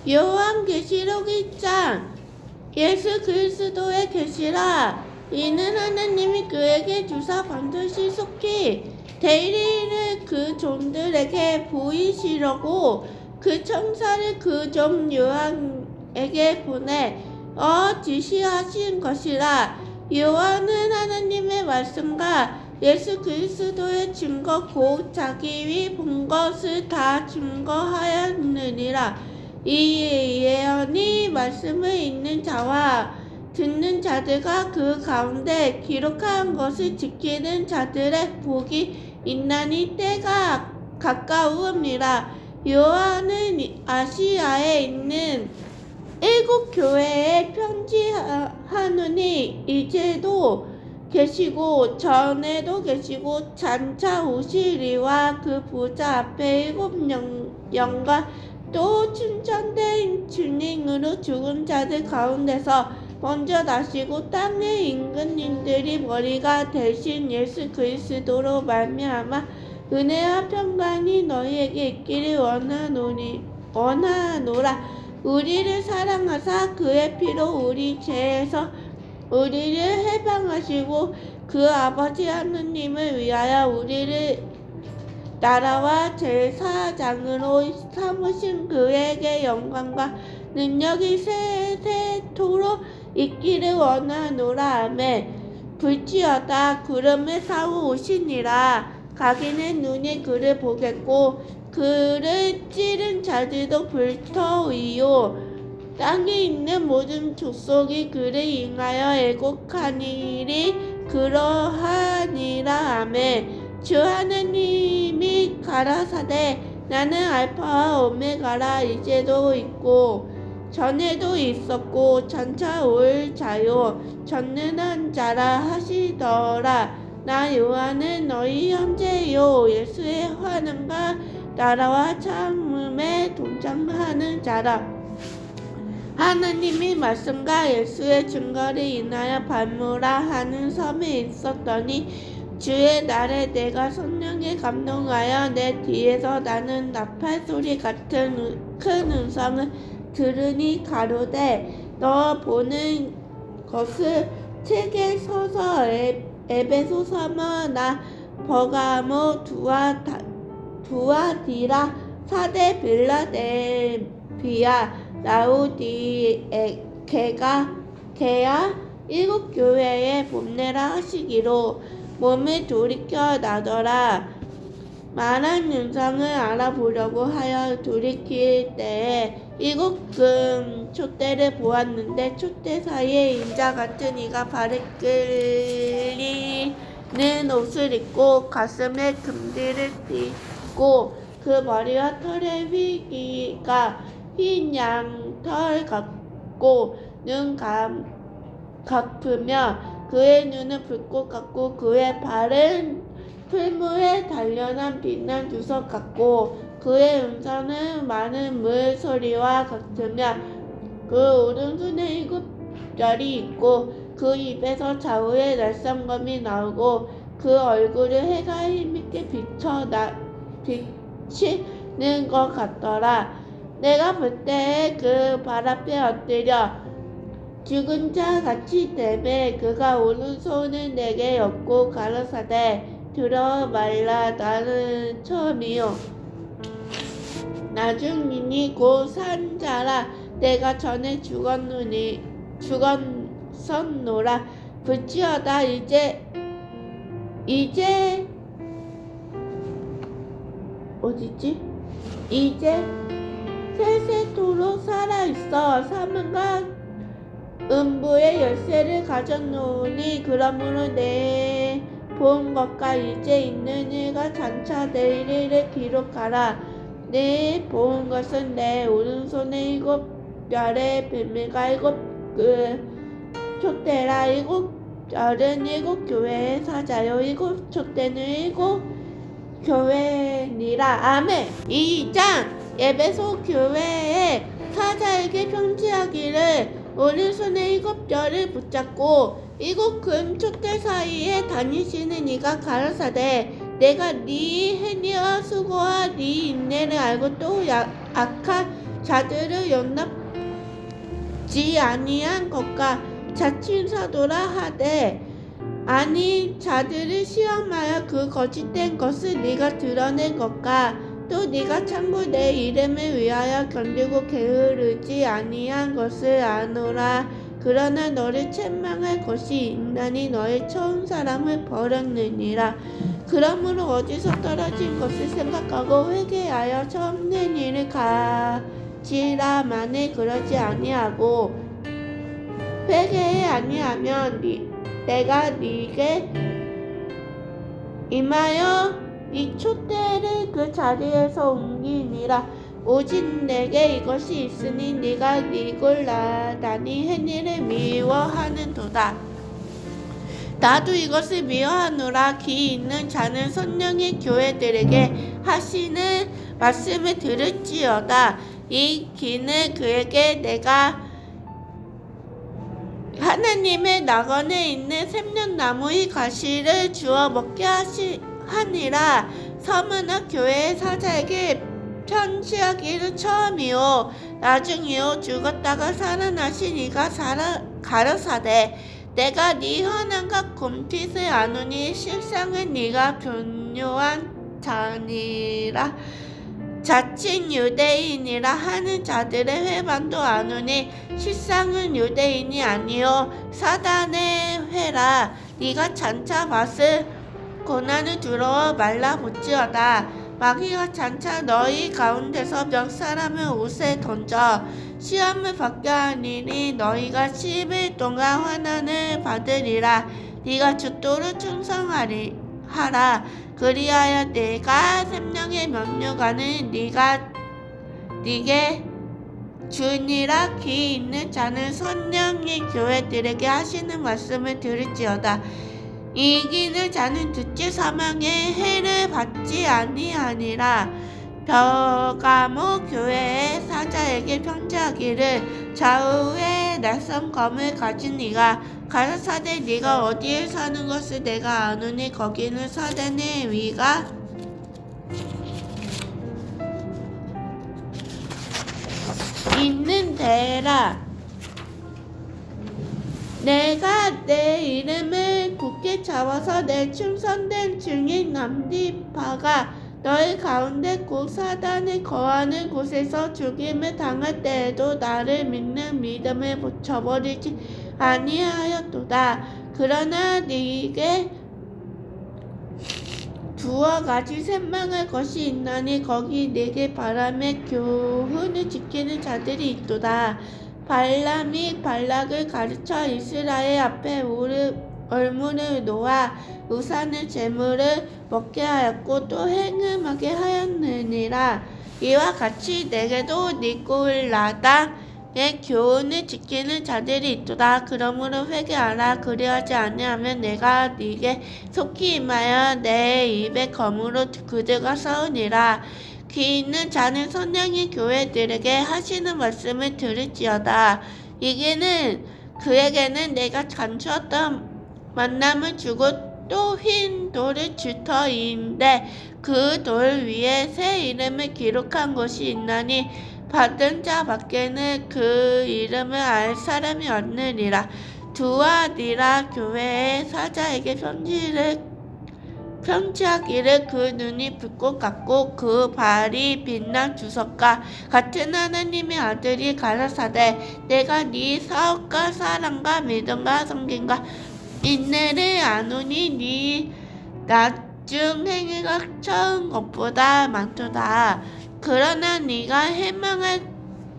요한계시록 1장 예수 그리스도의 계시라. 이는 하나님이 그에게 주사 반드시 속히 대리를 그 종들에게 보이시려고 그 천사를 그 종 요한에게 보내 지시하신 것이라. 요한은 하나님의 말씀과 예수 그리스도의 증거 곧 자기의 본 것을 다 증거하였느니라. 이 예언이 말씀을 읽는 자와 듣는 자들과 그 가운데 기록한 것을 지키는 자들의 복이 있나니 때가 가까우니라. 요한은 아시아에 있는 7교회에 편지하노니 이제도 계시고 전에도 계시고 장차 오시리와 그 보좌 앞에 7영과 또 충천된 주님으로 죽은 자들 가운데서 먼저 나시고 땅의 임금님들이 머리가 되신 예수 그리스도로 말미암아 은혜와 평강이 너희에게 있기를 원하노라. 우리를 사랑하사 그의 피로 우리 죄에서 우리를 해방하시고 그 아버지 하느님을 위하여 우리를 나라와 제사장으로 삼으신 그에게 영광과 능력이 세세토록 있기를 원하노라. 아멘. 불지어다 구름을 사고 오시니라. 가기는 눈이 그를 보겠고 그를 찌른 자들도 불터이요 땅에 있는 모든 족속이 그를 인하여 애곡하니리 그러하니라. 아멘. 주 하나님이 가라사대 나는 알파와 오메가라. 이제도 있고 전에도 있었고 장차 올 자요 전능한 자라 하시더라. 나 요한은 너희 형제요 예수의 환영과 나라와 참음에 동참하는 자라. 하나님이 말씀과 예수의 증거를 인하여 발모라 하는 섬에 있었더니 주의 날에 내가 성령에 감동하여 내 뒤에서 나는 나팔 소리 같은 큰 음성을 들으니 가로되 너 보는 것을 책에 서서 에베소 서머나 버가모 두아디라 사대 빌라델비아 라우디게야 7교회에 보내라 하시기로 몸을 돌이켜 나더라. 말한 음성을 알아보려고 하여 돌이킬 때에 7금 촛대를 보았는데 촛대 사이에 인자 같은 이가 발에 끌리는 옷을 입고 가슴에 금띠를 띠고 그 머리와 털의 휘기가 흰 양털 같고 눈 갚으며 그의 눈은 불꽃 같고 그의 발은 풀무에 단련한 빛난 주석 같고 그의 음성은 많은 물 소리와 같으며 그 오른손에 7별이 있고 그 입에서 좌우에 날sam검이 나오고 그 얼굴을 해가 힘있게 비치는 것 같더라. 내가 볼 때에 그 발 앞에 엎드려 죽은 자 같이 되매 그가 오른손을 내게 엮고 가라사대 들어 말라. 나는 처음이요 나중이니 곧 산 자라. 내가 전에 죽었었노라. 불지어다 이제 어디지? 이제 세세토록 살아있어. 사망과 음부의 열쇠를 가졌노니 그러므로 내 본 것과 이제 있는 일과 장차 될 일을 기록하라. 내 본 것은 내 오른손에 7별의 비밀과 7촛대라. 7별은 7교회의 사자요 7촛대는 7교회니라. 아멘. 2장 에베소 교회의 사자에게 편지하기를 오른손에 7별을 붙잡고 7금 촛대 사이에 다니시는 이가 가라사대 내가 네 행위와 수고와 네 인내를 알고 또 악한 자들을 용납지 아니한 것과 자칭사도라 하되 아니 자들을 시험하여 그 거짓된 것을 네가 드러낸 것과 또 네가 참고 내 이름을 위하여 견디고 게으르지 아니한 것을 아노라. 그러나 너를 책망할 것이 있나니 너의 처음 사람을 버렸느니라. 그러므로 어디서 떨어진 것을 생각하고 회개하여 처음 된 일을 가지라. 만일 그러지 아니하고 회개해 아니하면 내가 네게 임하여 네 촛대를 그 자리에서 옮기니라. 오직 내게 이것이 있으니 네가 네골 나다니 행위를 미워하는도다. 나도 이것을 미워하노라. 귀 있는 자는 성령의 교회들에게 하시는 말씀을 들을지어다. 이 귀는 그에게 내가 하나님의 낙원에 있는 생명나무의 가시를 주어 먹게 하니라. 서문은 교회의 사자에게 편지하기를 처음이요 나중이요 죽었다가 살아나신 이가 가로사대 내가 네 헌안과 곰핏을 아노니 실상은 네가 변요한 자니라. 자칭 유대인이라 하는 자들의 회반도 아노니 실상은 유대인이 아니요 사단의 회라. 네가 장차 맛을 고난을 두려워 말라붙지어다. 마귀가 장차 너희 가운데서 몇 사람을 옷에 던져 시험을 받게 하니니 너희가 10일 동안 환난을 받으리라. 네가 주도를 충성하라. 그리하여 내가 생명의 면류관을 네게 주니라. 귀 있는 자는 성령의 교회들에게 하시는 말씀을 들을지어다. 이기는 자는 듣지 사망의 해를 받지 아니하니라. 벼가모 교회의 사자에게 편지하기를 좌우에 낯선 검을 가진 이가 가라사대 네가 어디에 사는 것을 내가 아노니 거기는 사단의 위가 있는 데라. 내가 내 이름을 굳게 잡아서 내 충성된 증인 남디파가 너희 가운데 곧 사단이 거하는 곳에서 죽임을 당할 때에도 나를 믿는 믿음을 저버리지 아니하였도다. 그러나 네게 두어 가지 셈망할 것이 있나니 거기 네게 바람의 교훈을 지키는 자들이 있도다. 발람이 발락을 가르쳐 이스라엘 앞에 얼물을 놓아 우산을 제물을 먹게 하였고 또 행음하게 하였느니라. 이와 같이 내게도 니골라당의 교훈을 지키는 자들이 있도다. 그러므로 회개하라. 그리하지 아니하면 내가 네게 속히 임하여 내 입에 검으로 그들과 싸우니라. 귀 있는 자는 성령의 교회들에게 하시는 말씀을 들을지어다. 이게는 그에게는 내가 감추었던 만남을 주고 또 흰 돌을 줄 터인데 그 돌 위에 새 이름을 기록한 것이 있나니 받은 자 밖에는 그 이름을 알 사람이 없느니라. 두아디라 교회의 사자에게 편지하기를 그 눈이 불꽃 같고 그 발이 빛난 주석과 같은 하나님의 아들이 가라사대 내가 네 사업과 사랑과 믿음과 섬김과 인내를 아노니 네 나중 행위가 처음 것보다 많도다. 그러나 네가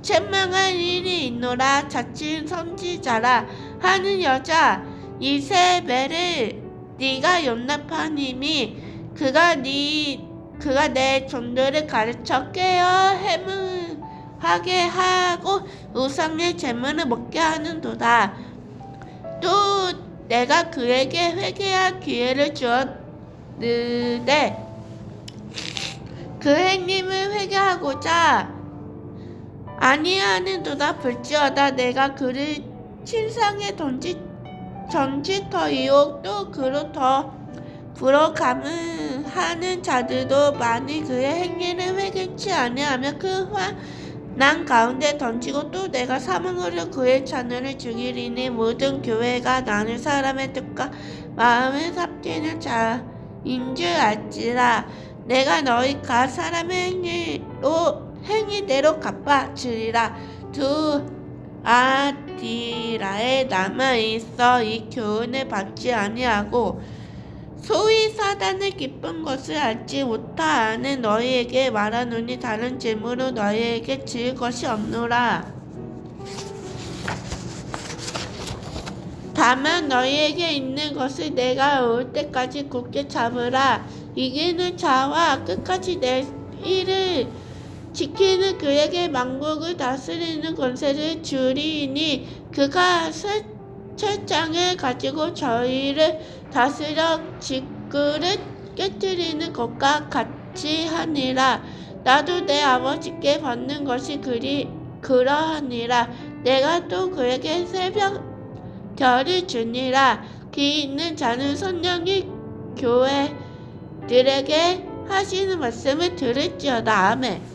책망할 일이 있노라. 자칭 선지자라 하는 여자 이세벨을 네가 용납하니미 그가 내 종들을 가르쳐 깨어 해문하게 하고 우상의 제물을 먹게 하는도다. 또 내가 그에게 회개할 기회를 주었는데 그 행님을 회개하고자 아니하는도다. 볼지어다 내가 그를 침상에 던지터이요 또 그로 더 불어감을 하는 자들도 만일 그의 행위를 회개치 아니하면 그 난 가운데 던지고 또 내가 사망으로 그의 자녀를 죽이리니 모든 교회가 나는 사람의 뜻과 마음을 삽지는 자인 줄 알지라. 내가 너희 각 사람의 행위대로 갚아주리라. 두 아디라에 남아있어 이 교훈을 받지 아니하고 소위 사단의 기쁜 것을 알지 못하는 너희에게 말하노니 다른 질문으로 너희에게 지을 것이 없노라. 다만 너희에게 있는 것을 내가 올 때까지 굳게 잡으라. 이기는 자와 끝까지 내 일을 지키는 그에게 만국을 다스리는 권세를 주리니 그가 철장을 가지고 저희를 다스려 직그릇 깨뜨리는 것과 같이 하니라. 나도 내 아버지께 받는 것이 그러하니라. 내가 또 그에게 새벽 별을 주니라. 귀 있는 자는 성령이 교회들에게 하시는 말씀을 들을지어다. 아멘.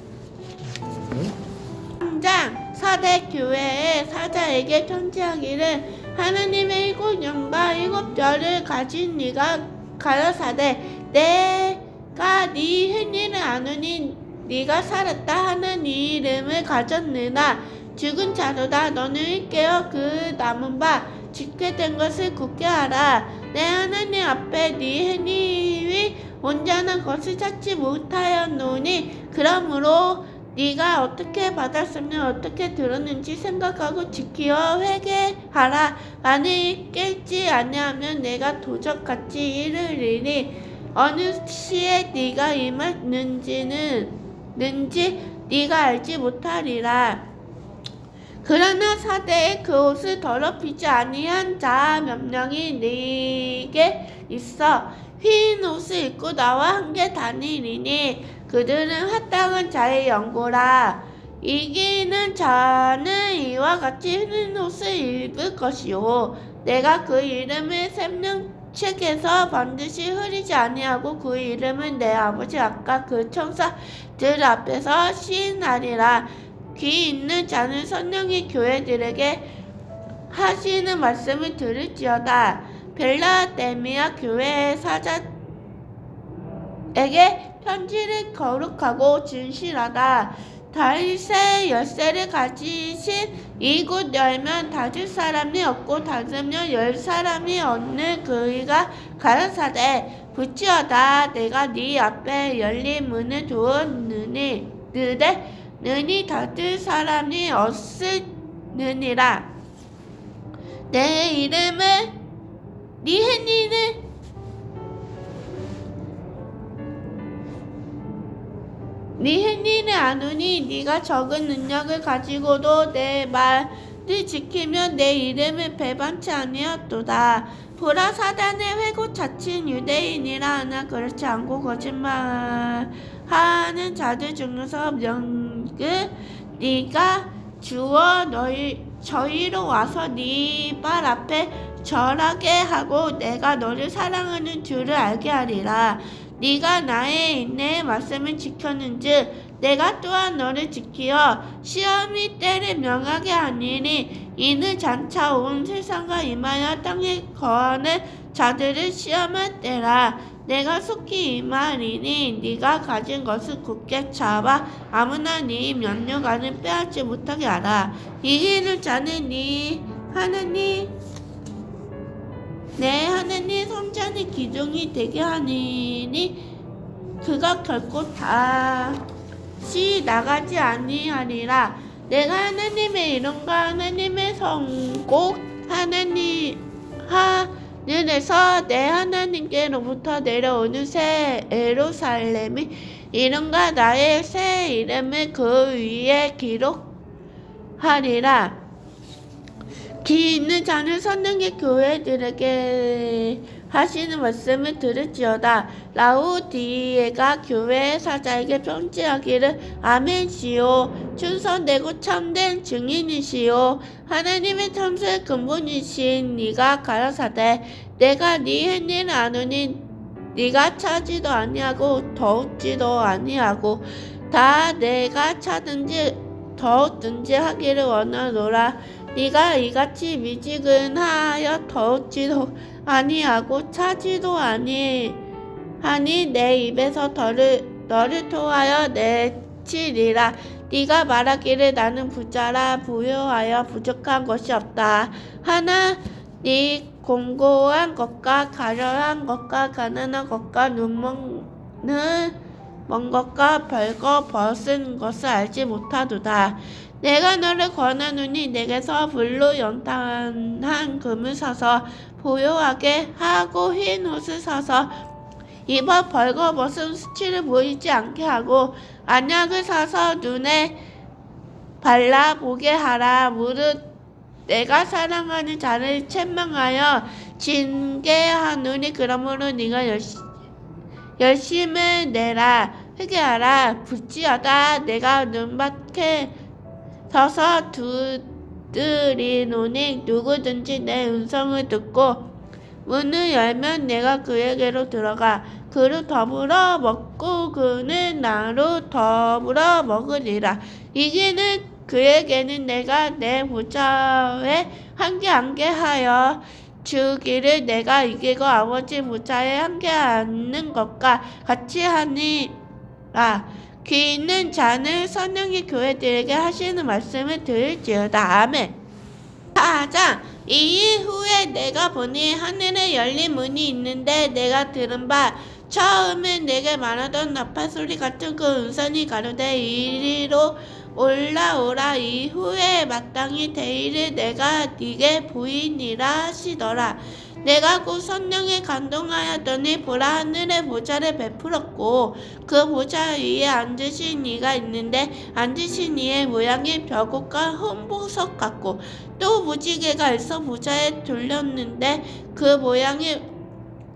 3장 사대 교회의 사자에게 편지하기를 하나님의 7 영과 7 별을 가진 네가 가라사대 내가 네 행위를 아노니 네가 살았다 하는 이 이름을 가졌느나 죽은 자로다. 너는 깨어 그 남은 바 짓게 된 것을 굳게 하라. 내 하나님 앞에 네 행위 온전한 것을 찾지 못하였노니 그러므로 네가 어떻게 받았으면 어떻게 들었는지 생각하고 지키어 회개하라. 만일 깨지 아니하면 내가 도적같이 이르리니 어느 시에 네가 임했는지 네가 알지 못하리라. 그러나 사대에 그 옷을 더럽히지 아니한 자 몇 명이 네게 있어 흰 옷을 입고 나와 함께 다니리니 그들은 합당한 자의 연고라. 이기는 자는 이와 같이 흰 옷을 입을 것이요 내가 그 이름을 생명책에서 반드시 흐리지 아니하고 그 이름은 내 아버지 아까 그 천사들 앞에서 시인하리라. 귀 있는 자는 성령이 교회들에게 하시는 말씀을 들을지어다. 빌라델비아 교회의 사자에게 편지를 거룩하고 진실하다. 다윗의 열쇠를 가지신 이곳 열면 닫을 사람이 없고 닫으면 열 사람이 없는 그이가 가라사대 붙지어다. 내가 네 앞에 열린 문을 두었느니 능히 닫을 사람이 없으느니라. 내 이름을 네 행위를 아노니 네가 적은 능력을 가지고도 내 말을 지키면 내 이름을 배반치 아니었도다. 보라 사단의 회고 자친 유대인이라 하나 그렇지 않고 거짓말하는 자들 중에서 명을 네가 주어 저희로 와서 네 발 앞에 절하게 하고 내가 너를 사랑하는 줄을 알게 하리라. 네가 나의 인내의 말씀을 지켰는즉 내가 또한 너를 지키어 시험이 때를 명하게 하니니 이는 장차 온 세상과 임하여 땅에 거하는 자들을 시험할 때라. 내가 속히 임하리니 네가 가진 것을 굳게 잡아 아무나 네 면류관을 빼앗지 못하게 하라. 이기는 자는 네 하나님 내 하나님 성전의 기둥이 되게 하니니 그가 결코 다시 나가지 아니하리라. 내가 하나님의 이름과 하나님의 성국 하늘에서 내 하나님께로부터 내려오는 새 예루살렘이 이름과 나의 새 이름을 그 위에 기록하리라. 귀 있는 자는 성령의 교회들에게 하시는 말씀을 들을지어다. 라우디에가 교회의 사자에게 편지하기를 아멘시오. 충성되고 참된 증인이시오. 하나님의 참수의 근본이신 네가 가라사대 내가 네 행위를 아노니 네가 차지도 아니하고 더욱지도 아니하고 다 내가 차든지 더욱 능지하기를 원하노라. 네가 이같이 미지근하여 더욱지도 아니하고 차지도 아니하니 내 입에서 너를 통하여 내치리라. 네가 말하기를 나는 부자라 부유하여 부족한 것이 없다 하나 네 공고한 것과 가련한 것과 가난한 것과 눈먼 것과 벌거 벗은 것을 알지 못하도다. 내가 너를 권하노니 내게서 불로 연탄한 금을 사서 보요하게 하고 흰 옷을 사서 입어 벌거벗은 수치를 보이지 않게 하고 안약을 사서 눈에 발라보게 하라. 무릇 내가 사랑하는 자를 책망하여 징계하노니 그러므로 네가 열심을 내라. 회개하라. 부지하다. 내가 눈밖에 서서 두드리노니 누구든지 내 음성을 듣고 문을 열면 내가 그에게로 들어가 그로 더불어 먹고 그는 나로 더불어 먹으리라. 이기는 그에게는 내가 내 보좌에 함께하여 주기를 내가 이기고 아버지 보좌에 함께하는 것과 같이 하니라. 귀 있는 자는 성령이 교회들에게 하시는 말씀을 들을지어다. 아멘. 4장 이후에 내가 보니 하늘에 열린 문이 있는데 내가 들은 바 처음에 내게 말하던 나팔 소리 같은 그 음성이 가로되 이리로 올라오라. 이후에 마땅히 되이를 내가 네게 보이니라 하시더라. 내가 곧 성령에 감동하였더니 보라 하늘의 보좌를 베풀었고 그 보좌 위에 앉으신 이가 있는데 앉으신 이의 모양이 벼곡과 홍보석 같고 또 무지개가 있어 보좌에 돌렸는데 그 모양이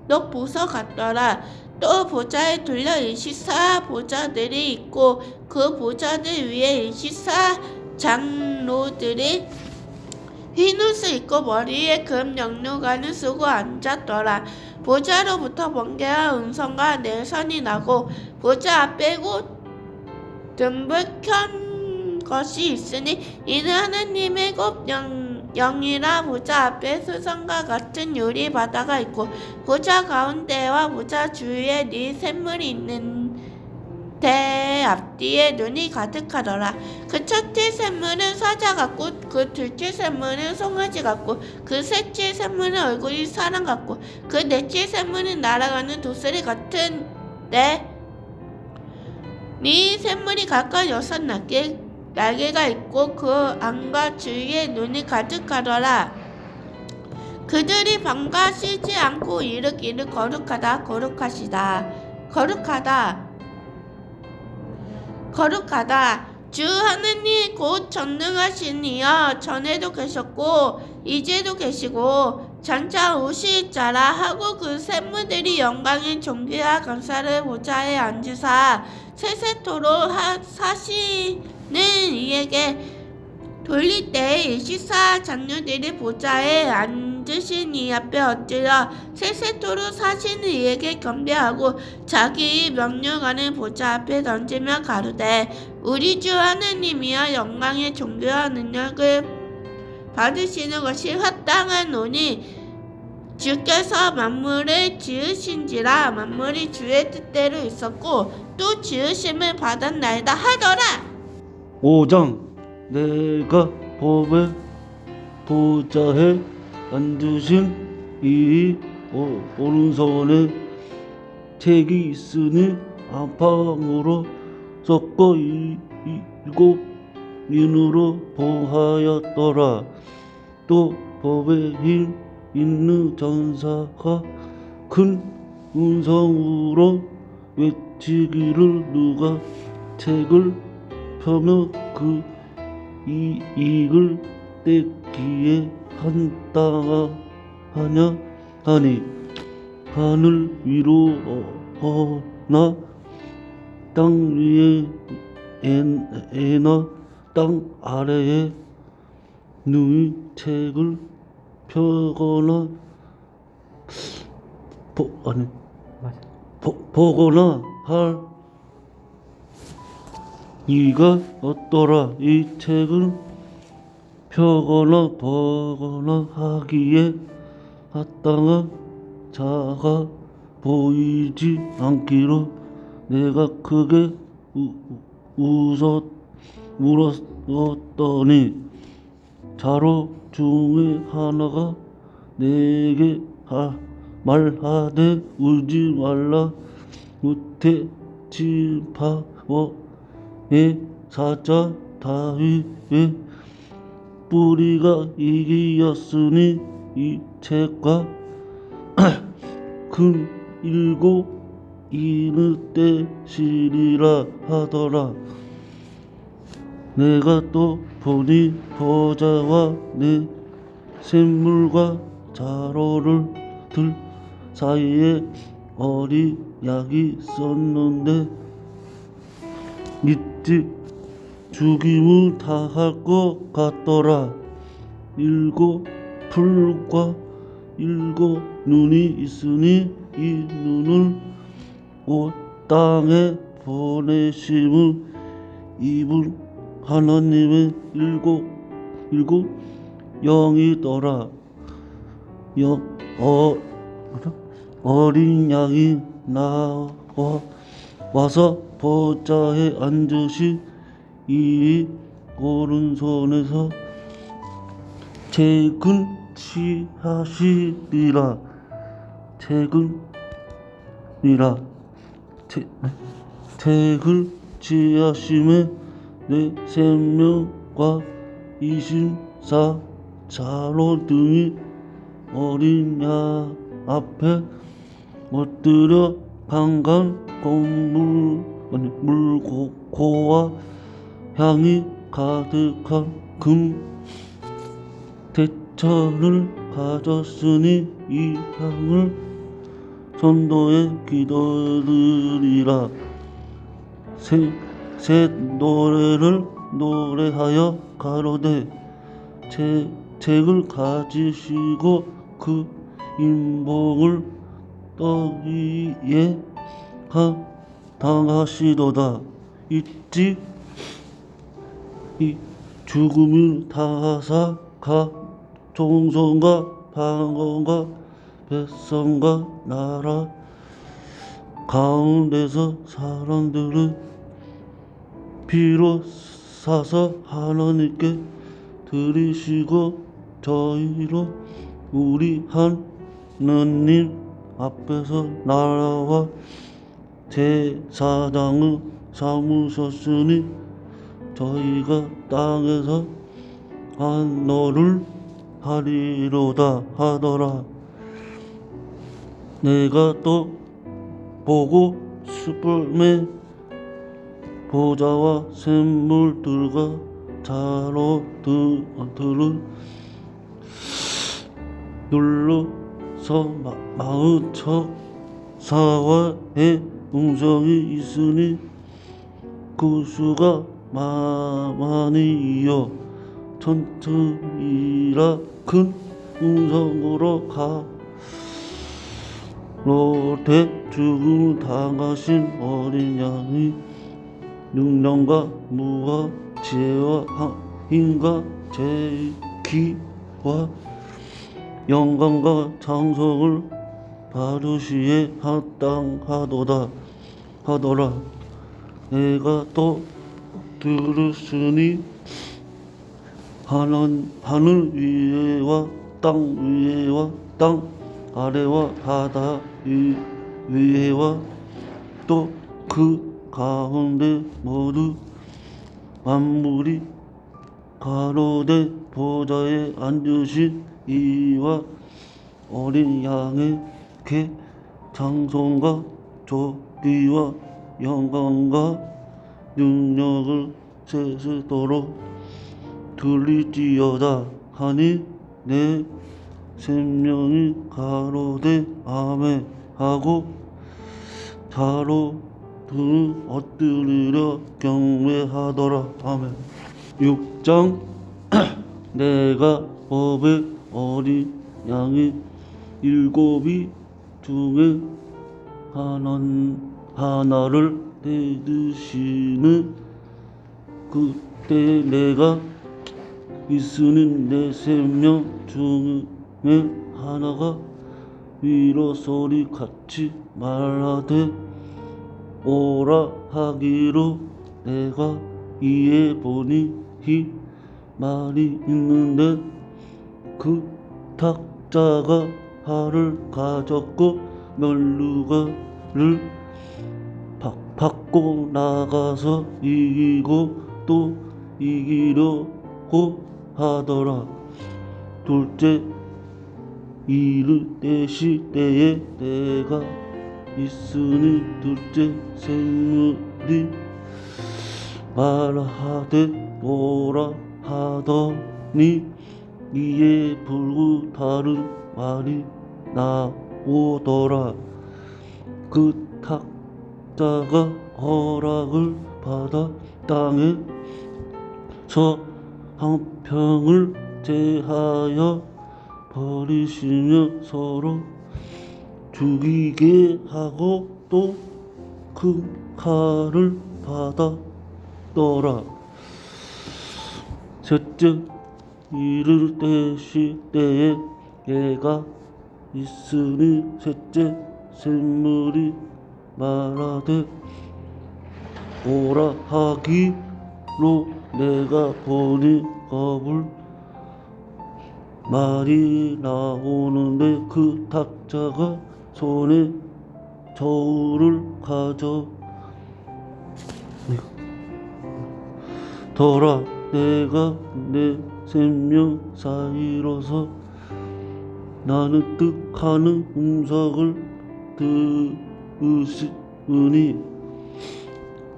또 보석 같더라. 또 보좌에 둘러 24 보좌들이 있고 그 보좌들 위에 24 장로들이 흰 옷을 입고 머리에 금 영류관을 쓰고 앉았더라. 보좌로부터 번개와 음성과 내선이 나고 보좌 앞에 곧 등불 켠 것이 있으니 이는 하나님의 곧 영이라. 보좌 앞에 수성과 같은 유리 바다가 있고 보좌 가운데와 보좌 주위에 네 샘물이 있는 대 앞뒤에 눈이 가득하더라. 그 첫째 샘물은 사자 같고 그 둘째 샘물은 송아지 같고 그 셋째 샘물은 얼굴이 사람 같고 그 넷째 샘물은 날아가는 독수리 같은데 네 샘물이 각각 6 날개가 있고 그 안과 주위에 눈이 가득하더라. 그들이 방과 쉬지 않고 이르기를 거룩하다 거룩하다 주 하느님 곧 전능하신 이여 전에도 계셨고 이제도 계시고 장차 오실 자라 하고 그 샘물들이 영광의 존귀와 감사를 보좌에 앉으사 세세토록 사시는 이에게 돌릴 때에 24 장로들이 보좌에 앉으신 이 앞에 엎드려 세세토록 사시는 이에게 경배하고 자기 명령하는 보좌 앞에 던지며 가로되 우리 주 하느님이여 영광의 존귀와 능력을 받으시는 것이 합당하노니 주께서 만물을 지으신지라. 만물이 주의 뜻대로 있었고 또 지으심을 받았나이다 하더라. 5장 내가 법의 보좌에 앉으신 이 오른손에 책이 있으니 안방으로 섞어 7 인으로 보하였더라. 또 법에 힘 있는 전사가 큰 음성으로 외치기를 누가 책을 펴며 그 이익을 떼기에 한땅하냐 하니 하늘 위로 허나 땅 위에 에나 땅 아래에 누이 책을 펴거나 보거나 할 이가 어떠라. 이 책은 펴거나 보거나 하기에 합당한 자가 보이지 않기로 내가 크게 울었더니 자로 중에 하나가 내게 말하되 울지 말라. 무태 지파의 사자 다윗의 뿌리가 이기였으니 이 책과 큰 일곱 이느 때시리라 하더라. 내가 또 보니 보좌와 내 샘물과 자로를 들 사이에 어린 양이 있었는데 일찍 죽임을 당할 것 같더라. 일곱 풀과 일곱 눈이 있으니 이 눈을 온 땅에 보내심을 입은 하나님의 일곱 영이더라. 어린 양이 와서 보좌에 앉으시 이 오른손에서 책을 취하시리라. 책을 취하심에 내 생명과 24자로 등이 어린 양 앞에 엎드려 강간 물고와 향이 가득한 금 대천을 가졌으니 이 향을 선도에 기도드리라. 새 노래를 노래하여 가로되 책을 가지시고 그 인복을 떠위에 당하시도다. 일찍 이 죽음을 당하사 각 종성과 방언과 백성과 나라 가운데서 사람들을 피로 사서 하나님께 드리시고 저희로 우리 하나님 앞에서 나라와 제사장을 삼으셨으니 저희가 땅에서 한너를 하리로다 하더라. 내가 또 보고 스불매 보좌와 샘물들과 자로들을 눌러서 마흔 척사와의 음성이 있으니 그 수가 만이여 천천이라 큰 음성으로 가로되 죽음을 당하신 어린 양이 능력과 무와 지혜와 힘과 재기와 영광과 장성을 받으시에 합당하도다 하더라. 내가 또 들으시니 하늘 위에와 땅 위에와 땅 아래와 바다 위에와 또 그 가운데 모두 만물이 가로되 보좌에 앉으신 이와 어린 양에게 장성과 존귀와 영광과 능력을 세세도록 들릴지어다 하니 내 생명이 가로되 아멘 하고 자로 등을 엎드리려 경배하더라. 아멘. 6장 내가 법의 어린 양이 일곱이 중에 하나를 떼드시는 그때 내가 있으니 내 생명 중에 하나가 위로 소리 같이 말하되 오라 하기로 내가 이에 보니 이 말이 있는데 그 탁자가 활을 가졌고 멸류관을 받고 나가서 이기고 또 이기려고 하더라. 둘째 이르되 시대에 내가 있으니 둘째 생물이 말하되 오라 하더니 이에 불구 다른 말이 나오더라. 그 탁자가 허락을 받아 땅에서 한 평을 제하여 버리시며 서로 죽이게 하고 또 큰 칼을 받았더라. 셋째 이를 때 시대에 내가 있으니 셋째 샘물이 말하되 오라 하기로 내가 보니 거불 말이 나오는데 그 탁자가 손에 저울을 가져 더라. 내가 내 생명 사이로서 나는 뜻하는 음성을 들으시니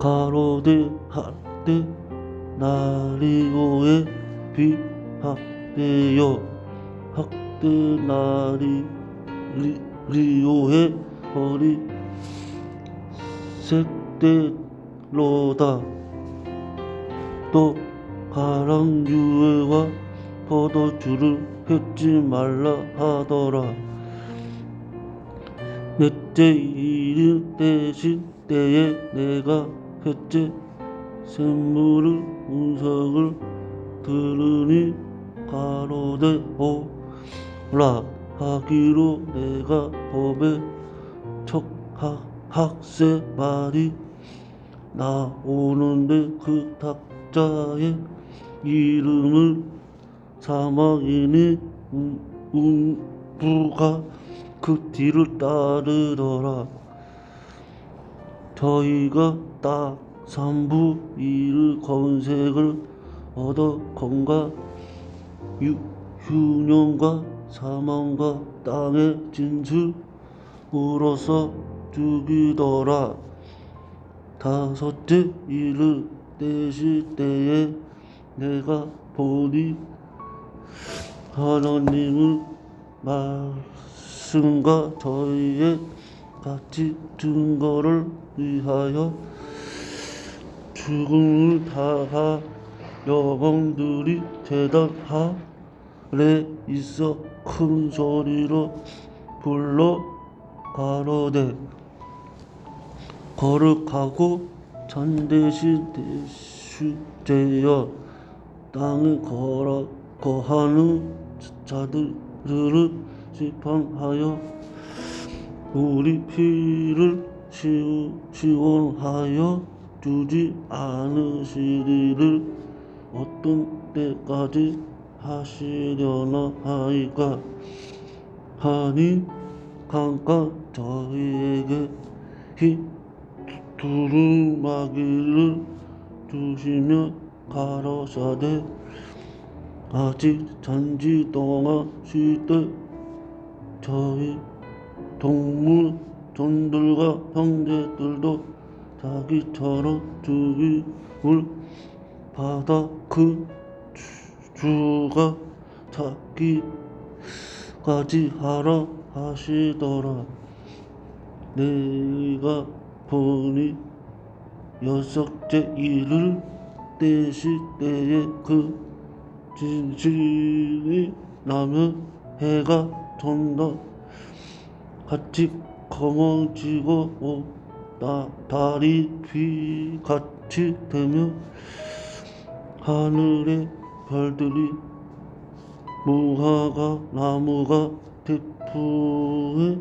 가로되 할때 나리오에 비학되어 학대 나리오에 허리 색대로다. 또 가랑유에와 포도주를 뱉지 말라 하더라. 넷째 일일 대신 때에 내가 셋째 샘물의 음성을 들으니 가로되 오라 하기로 내가 법에 척학세 말이 나오는데 그 탁자의 이름을 사망이니 운부가 그 뒤를 따르더라. 저희가 딱 3부 1의 건색을 얻어 건과 흉년과 사망과 땅의 진술으로서 죽이더라. 다섯째 이를 떼실 때에 내가 보니 하나님의 말씀과 저희의 같이 증거를 위하여 죽음을 당한 영혼들이 제단 아래 있어 큰 소리로 불러 가로되 거룩하고 참되신 대주제여 땅에 거하는 자들을 심판하여 우리 피를 시원하여 주지 않으시리를 어떤 때까지 하시려나 하이까 하니 강가 저희에게 두루마기를 주시며 가로사대 아직 잔지 동안 쉴 때 저희 동물 종들과 형제들도 자기처럼 죽임을 받아 그 주가 자기까지 하라 하시더라. 내가 보니 여섯째 일을 떼실 때에 그 진실이 나면 해가 전다 같이 검어지고 달이 빛같이 되며 하늘의 별들이 무화과 나무가 태풍에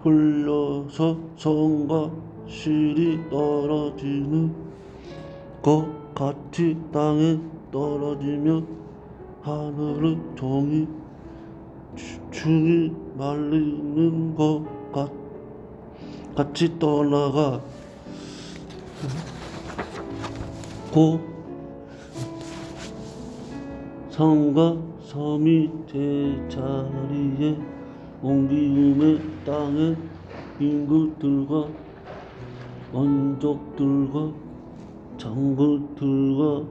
흘려서 성과 실이 떨어지는 것 같이 땅에 떨어지며 하늘의 종이 충이 말리는 것 같이 떠나가 고 성과 섬이 제자리에 옮기음에 땅의 인구들과 원족들과 장군들과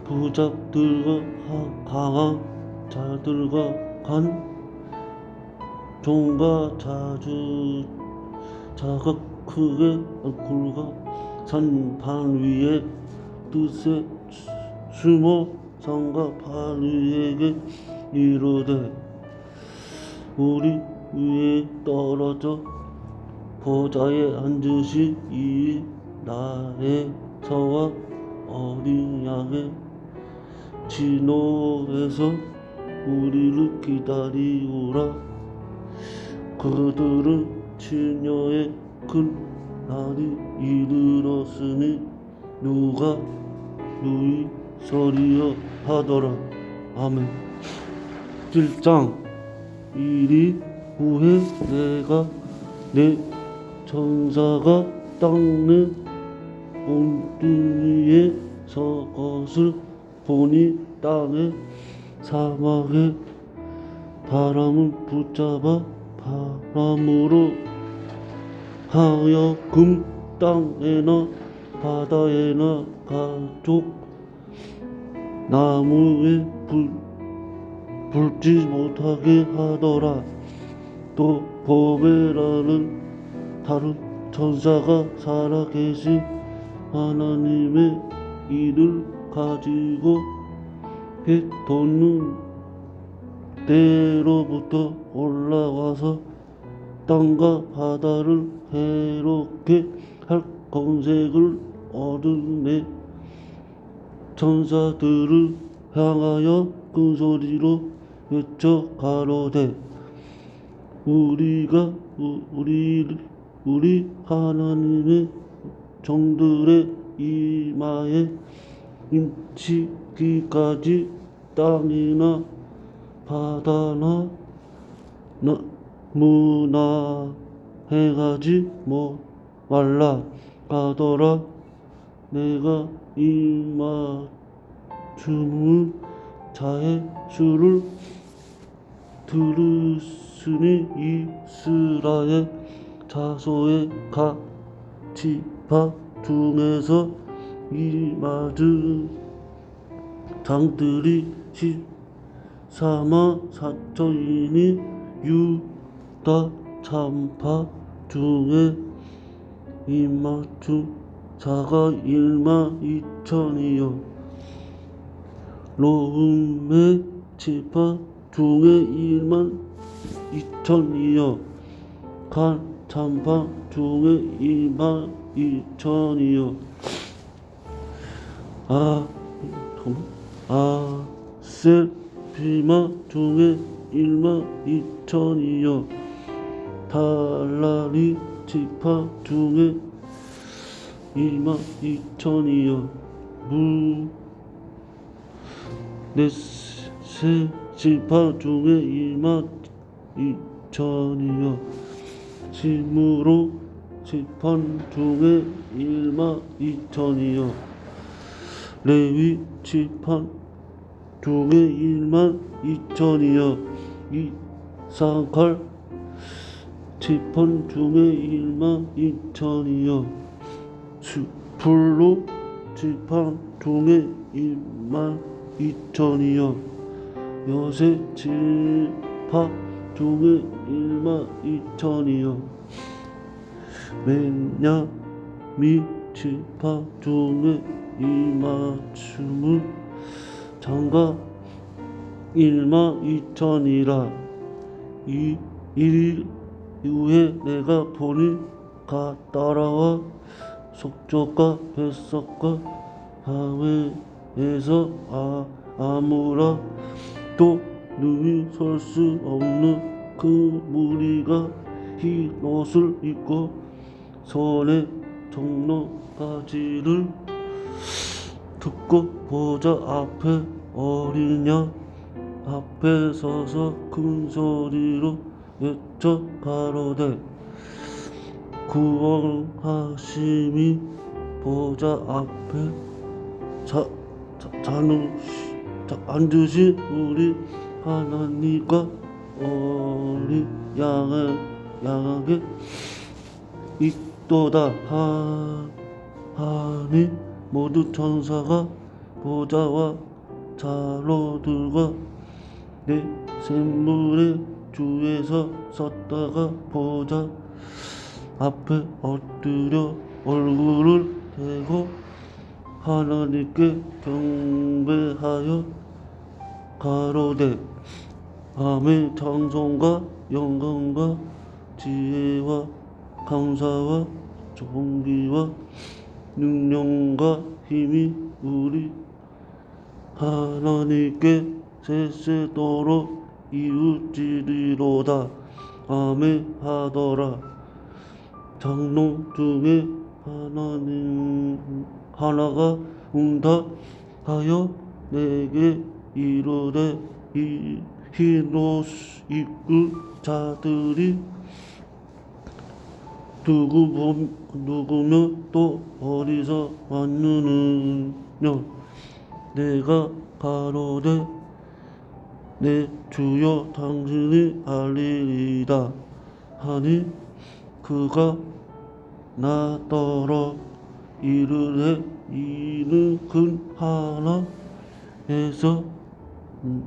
부작들과 강한 자들과 간 종과 자가 크게 굴과 산판 위에 뜻에 숨어 산과 반 위에게 이르되 우리 위에 떨어져 보좌에 앉으시 이 나에서와 어린 양의 진노에서 우리를 기다리오라. 그들은 치녀의 큰 날이 이르렀으니 누가 누이 서리여 하더라. 아멘. 7장. 이리 후에 내가 내 천사가 땅의 엉뚱이에 서 것을 보니 땅의 사막에 바람을 붙잡아 바람으로 하여금 땅에나 바다에나 가족 나무에 불지 못하게 하더라. 또 보배라는 다른 천사가 살아계신 하나님의 이를 가지고 해 돋는 때로부터 올라와서 땅과 바다를 해롭게 할 권세를 얻은 내 천사들을 향하여 큰 소리로 외쳐 가로되 우리가 우리 하나님의 종들의 이마에 인치기까지 땅이나 바다나 나무나 행하지 말라 가더라. 내가 이 맞춤을 자의 수를 들으시니 이스라엘 자손의 각 지파 중에서 이 맞은 장들이 14만 4천이니 유다 참파 중에 이 맞춤 자가 1만 2천이요 로음의 지파 중에 1만 2천이요 간 참파 중에 2만 2천이요 아셀 비마 중에 1만 2천이요 달라리 지파 중에 2만 2천이요 넷세 지파 중에 2만 2천이요 심으로 지판 중에 1만 2천이요 레위 지판 중에 1만 2천이요 이사칼 지판 중에 1만 2천이요 불로 지판 중에 1만 2천이요 요새 지파 중에 1만 2천이요 베냐민 지파 중에 이맞춤은 장가 1만 2천이라 이 일 이후에 내가 보니 가 따라와 속적과 뱃속과 밤에서 아무라 또 눈이 설 수 없는 그 무리가 흰 옷을 입고 손에 종로바지를 듣고 보좌 앞에 어린 양 앞에 서서 큰 소리로 외쳐 가로되 구원하심이 보좌 앞에 앉으신 우리 하나님과 어린 양에게 있도다 하니 모두 천사가 보좌와 자로들과 내 샘물의 주에서 섰다가 보좌 앞에 엎드려 얼굴을 대고 하나님께 경배하여 가로되 아멘. 찬송과 영광과 지혜와 감사와 존귀와 능력과 힘이 우리 하나님께 세세도록 이웃지리로다. 아멘 하더라. 장로 중에 하나가 응답하여 내게 이르되 이 흰옷 입은 자들이 누구며 또 어디서 왔느냐. 내가 가로되 내 주여 당신이 알리리다 하니 그가 나더러 이르되 이는 큰 하나에서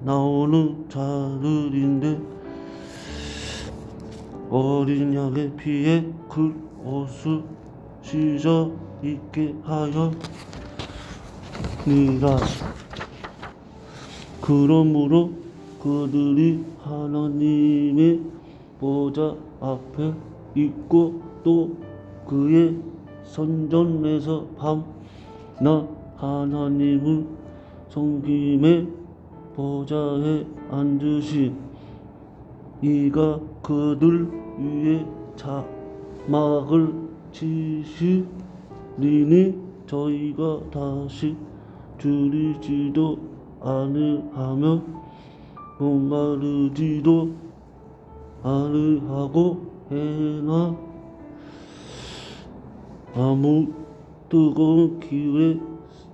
나오는 자들인데 어린 양의 피에 그 옷을 씻어 입게 하였니라. 그러므로 그들이 하나님의 보좌 앞에 있고 또 그의 선전에서 밤낮 하나님을 섬김에 보좌에 앉으신 이가 그들 위에 자막을 치시리니 저희가 다시 줄이지도 아니하며 목마르지도 아니하고 해나 아무 뜨거운 기회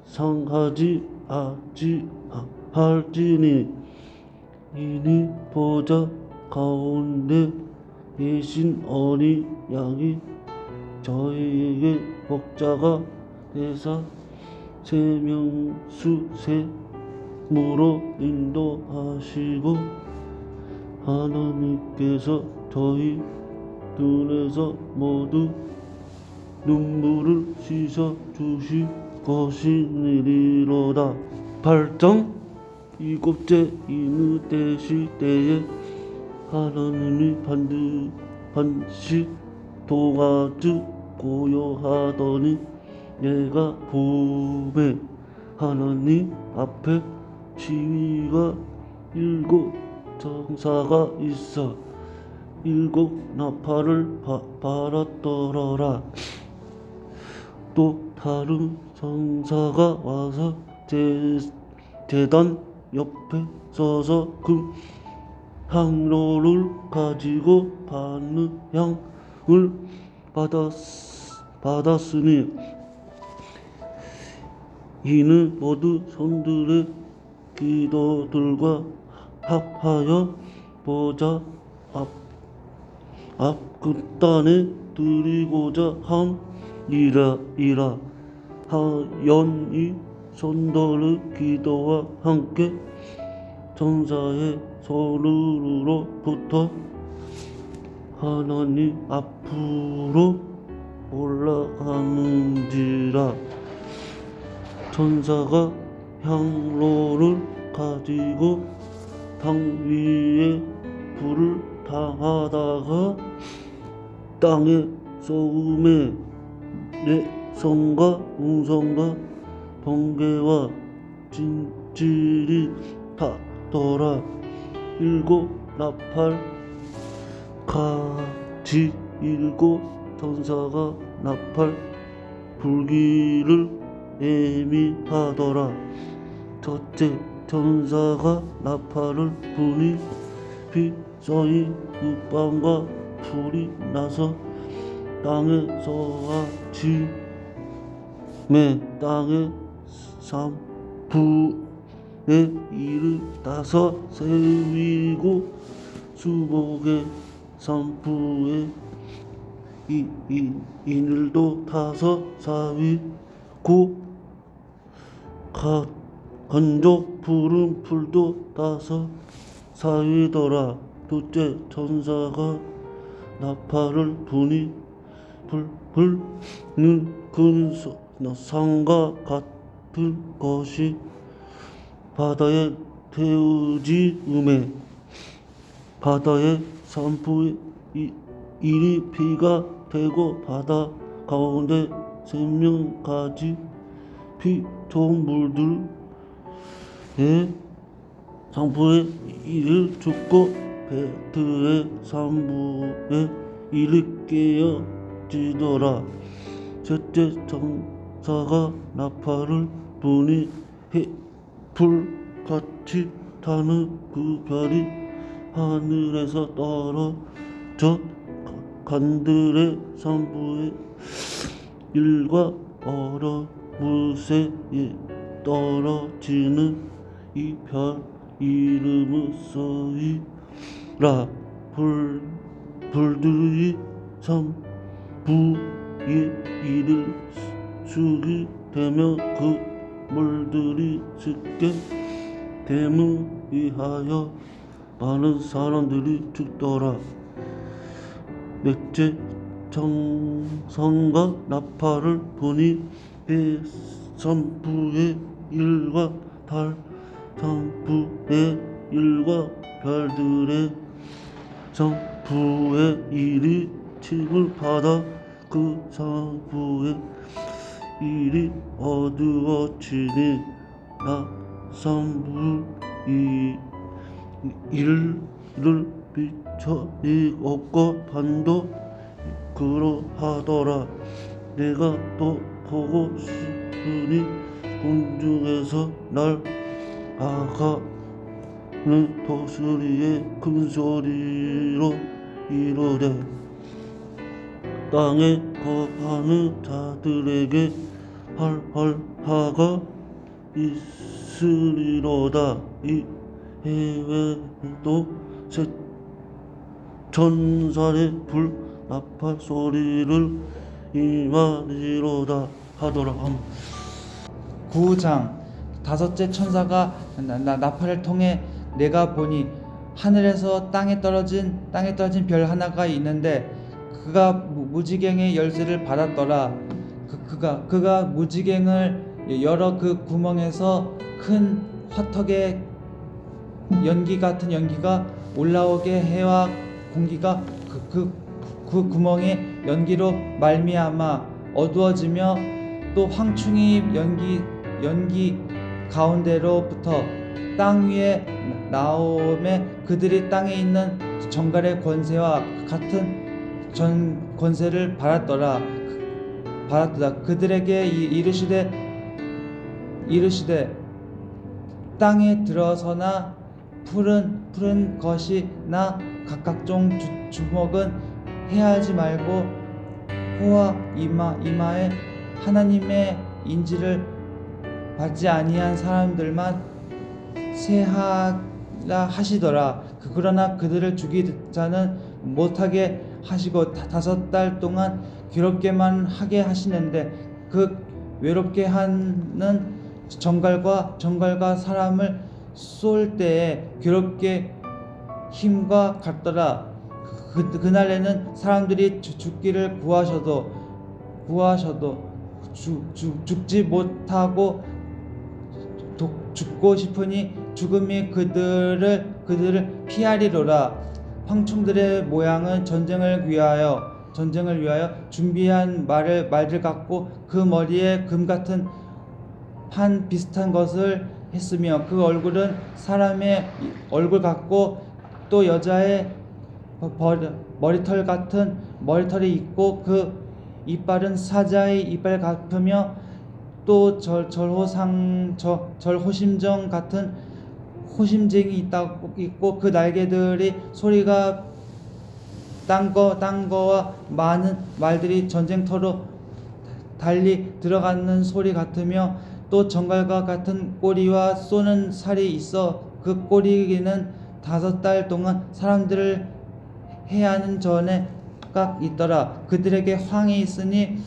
상하지 할지니 이니 보좌 가운데 계신 어린 양이 저희에게 목자가 되사 세명수세무로 인도하시고 하나님께서 저희 눈에서 모두 눈물을 씻어 주실 것이니로다. 8장 일곱째 이느 되실 때에 하나님이 반드시 도가주 고요하더니 내가 봄에 하나님 앞에 지위가 7 천사가 있어 7 나팔을 받았더라. 또 다른 천사가 와서 제단 옆에 서서 그 향로를 가지고 받는 향을 받았으니 이는 모두 손들의 기도들과 합하여 보좌 앞 극단에 드리고자 함이라. 하연이 손들의 기도와 함께 천사의 소리로부터 하나님 앞으로 올라가는지라. 천사가 향로를 가지고 땅 위에 불을 당하다가 땅의 소음에 내 성과 음성과 번개와 진질이 타더라. 일곱 나팔 같이 일곱 천사가 나팔 불기를 애미하더라. 첫째 천사가 나팔을 부니 빛소리 흙방과 불이 나서 땅에서와 짐의 땅의 3분의 1을 따서 세위고 수목의 3분의 1도 타서 사위고 건조 푸른 풀도 따서 사위더라. 둘째 천사가 나팔을 부니 불는 큰 상과 같은 것이 바다에 태우지 음에 바다의 3분의 1이 피가 되고 바다 가운데 생명까지 피조물들의 3분의 1을 죽고 배트의 3분의 1이 깨어지더라. 셋째 천사가 나팔을 부니 불같이 타는 그 별이 하늘에서 떨어져 간들의 3분의 1과 얼어붙에 떨어지는 이 별 이름은 서이라. 불들이 3분의 1을 죽이 되며 그 물들이 씻게 됨을 위하여 많은 사람들이 죽더라. 넷째 천사가 나팔을 부니 배 3분의 1과 달 3분의 1과 별들의 3분의 1이 침을 받아 그 3분의 1이 어두워지니 나 3분의 1을 비춰 없고 반도 그러하더라. 내가 또 보고 싶으니 공중에서 날 아가는 독수리의 큰 소리로 이르되 땅에 거하는 자들에게 할할하가 있으리로다. 이 해외도 새 천살의 불 나팔 소리를 임하리로다 하더라. 9장 다섯째 천사가 나팔을 통해 내가 보니 하늘에서 땅에 떨어진 별 하나가 있는데 그가 무지갱의 열쇠를 받았더라. 그가 무지갱을 열어 그 구멍에서 큰 화덕에 연기 같은 연기가 올라오게 해와 공기가 그 구멍의 연기로 말미암아 어두워지며 또 황충이 연기 가운데로부터 땅 위에 나오매 그들이 땅에 있는 정갈의 권세와 같은 전 권세를 받았더라. 그들에게 이르시되 땅에 들어서나 푸른 것이나 각종 주먹은 해하지 말고 호와 이마에 하나님의 인지를 받지 아니한 사람들만 세하라 하시더라. 그러나 그들을 죽이자는 못하게 하시고 5달 동안 괴롭게만 하게 하시는데 그 외롭게 하는 정갈과 사람을 쏠 때에 괴롭게 힘과 같더라. 그날에는 사람들이 죽기를 구하셔도 죽지 못하고 죽고 싶으니 죽음이 그들을 피하리로라. 황충들의 모양은 전쟁을 위하여 준비한 말들 같고 그 머리에 금 같은 판 비슷한 것을 했으며 그 얼굴은 사람의 얼굴 같고 또 여자의 머리털 같은 머리털이 있고 그 이빨은 사자의 이빨 같으며 또 절호심정 같은 호심쟁이 있고 그 날개들이 소리가 땅거와 많은 말들이 전쟁터로 달리 들어가는 소리 같으며 또 정갈과 같은 꼬리와 쏘는 살이 있어 그 꼬리는 5달 동안 사람들을 해하는 전에 깍 있더라. 그들에게 황이 있으니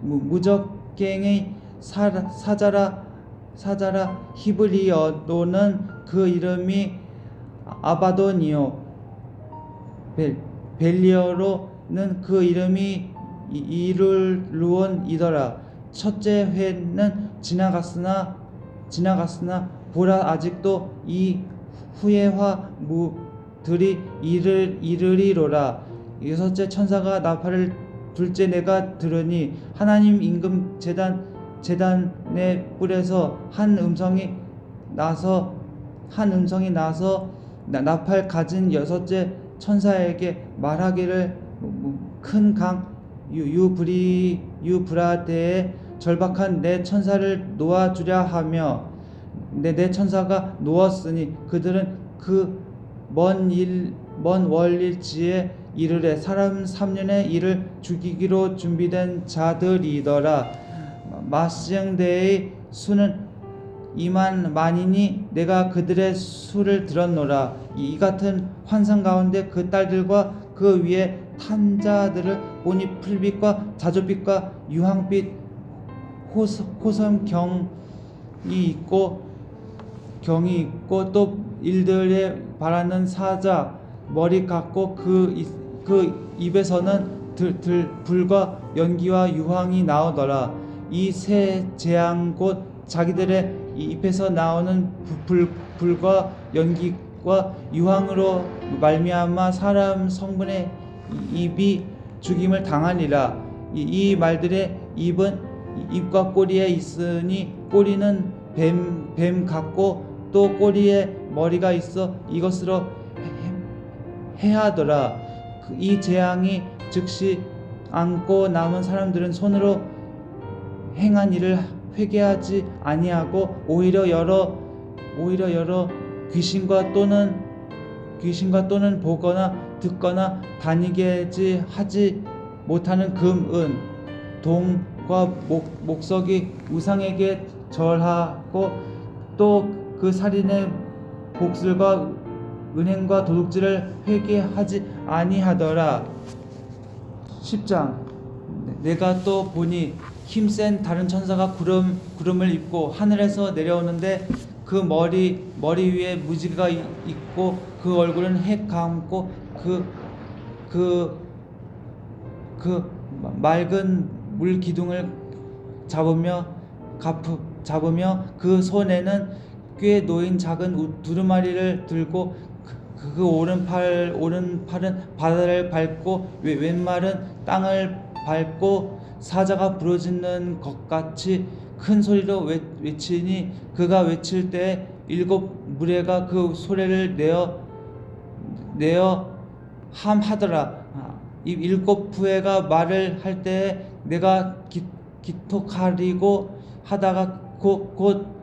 무적갱의 사자라 히브리어로는 그 이름이 아바돈이요 벨리어로는 그 이름이 이룰루온이더라. 첫째 회는 지나갔으나 보라 아직도 이 후예화들이 이르리로라. 여섯째 천사가 나팔을 둘째 내가 들으니 하나님 임금 제단의 뿔에서 한 음성이 나서 나팔 가진 여섯째 천사에게 말하기를 큰 강 유브라데에 절박한 내 천사를 놓아주랴 하며 내 천사가 놓았으니 그들은 그 먼 월일지에 이르되 사람 3년의 일을 죽이기로 준비된 자들이더라. 마시영대의 수는 2만이니 내가 그들의 수를 들었노라. 이 같은 환상 가운데 그 딸들과 그 위에 탄 자들을 보니 풀빛과 자줏빛과 유황빛 호섬경이 있고 또 일들에 바라는 사자 머리 같고 그 입에서는 불과 연기와 유황이 나오더라. 이 세 재앙 곧 자기들의 입에서 나오는 불과 연기와 유황으로 말미암아 사람 성분의 입이 죽임을 당하니라. 이 말들의 입과 꼬리에 있으니 꼬리는 뱀 같고 또 꼬리에 머리가 있어 이것으로 해하더라. 이 재앙이 즉시 안고 남은 사람들은 손으로 행한 일을 회개하지 아니하고 오히려 여러 귀신과 또는 보거나 듣거나 다니게지 하지 못하는 금, 은, 동과 목석이 우상에게 절하고 또 그 살인의 복술과 은행과 도둑질을 회개하지 아니하더라. 10장 내가 또 보니 힘센 다른 천사가 구름을 입고 하늘에서 내려오는데 그 머리 위에 무지개가 있고 그 얼굴은 해 감고 그 맑은 물 기둥을 잡으며 그 손에는 꽤 놓인 작은 두루마리를 들고 그 오른팔은 바다를 밟고 왼말은 땅을 밟고 사자가 부르짖는 것 같이 큰 소리로 외치니 그가 외칠 때 7 무리가 그 소리를 내어 함하더라. 이 7 부회가 말을 할 때에 내가 기톡하리고 하다가 곧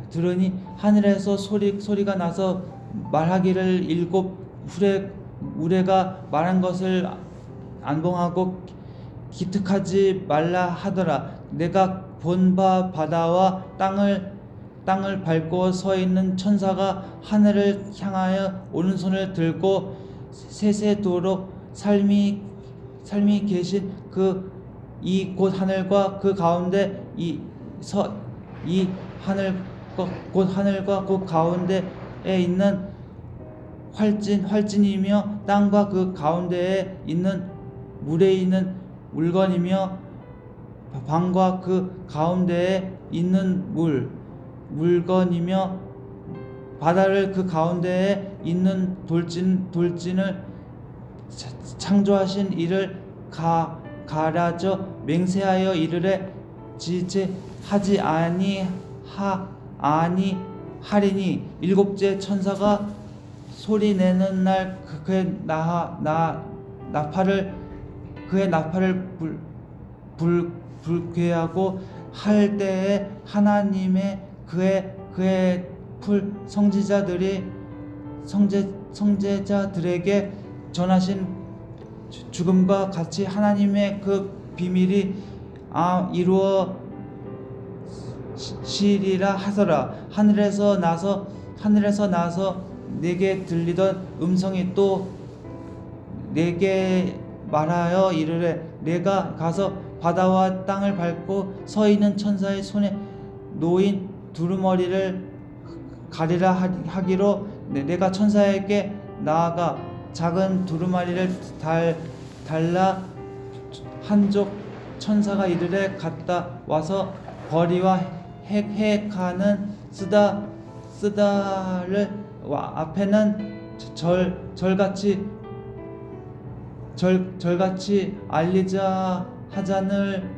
들으니 하늘에서 소리가 나서 말하기를 7 우레가 말한 것을 안봉하고 기특하지 말라 하더라. 내가 본 바 바다와 땅을 밟고 서 있는 천사가 하늘을 향하여 오른손을 들고 세세도록 삶이 계신 이 곧 하늘과 그 가운데 하늘과 그 가운데에 있는 활진이며 땅과 그 가운데에 있는 물에 있는 물건이며 방과 그 가운데에 있는 물건이며 바다를 그 가운데에 있는 돌진을 창조하신 이를 가라져 맹세하여 이르되 지체하지 아니하리니 일곱째 천사가 소리 내는 날 그의 나팔을 불쾌하고 할 때에 하나님의 그의 풀 성제자들에게 전하신 죽음과 같이 하나님의 그 비밀이 이루어지리라 하더라. 하늘에서 나서 내게 들리던 음성이 또 내게 말하여 이르되 내가 가서 바다와 땅을 밟고 서 있는 천사의 손에 놓인 두루머리를 가리라 하기로 내가 천사에게 나아가 작은 두루마리를 달라 한쪽 천사가 이르되 갔다 와서 거리와 헤카는 쓰다를 앞에는 절같이 알리자 하자늘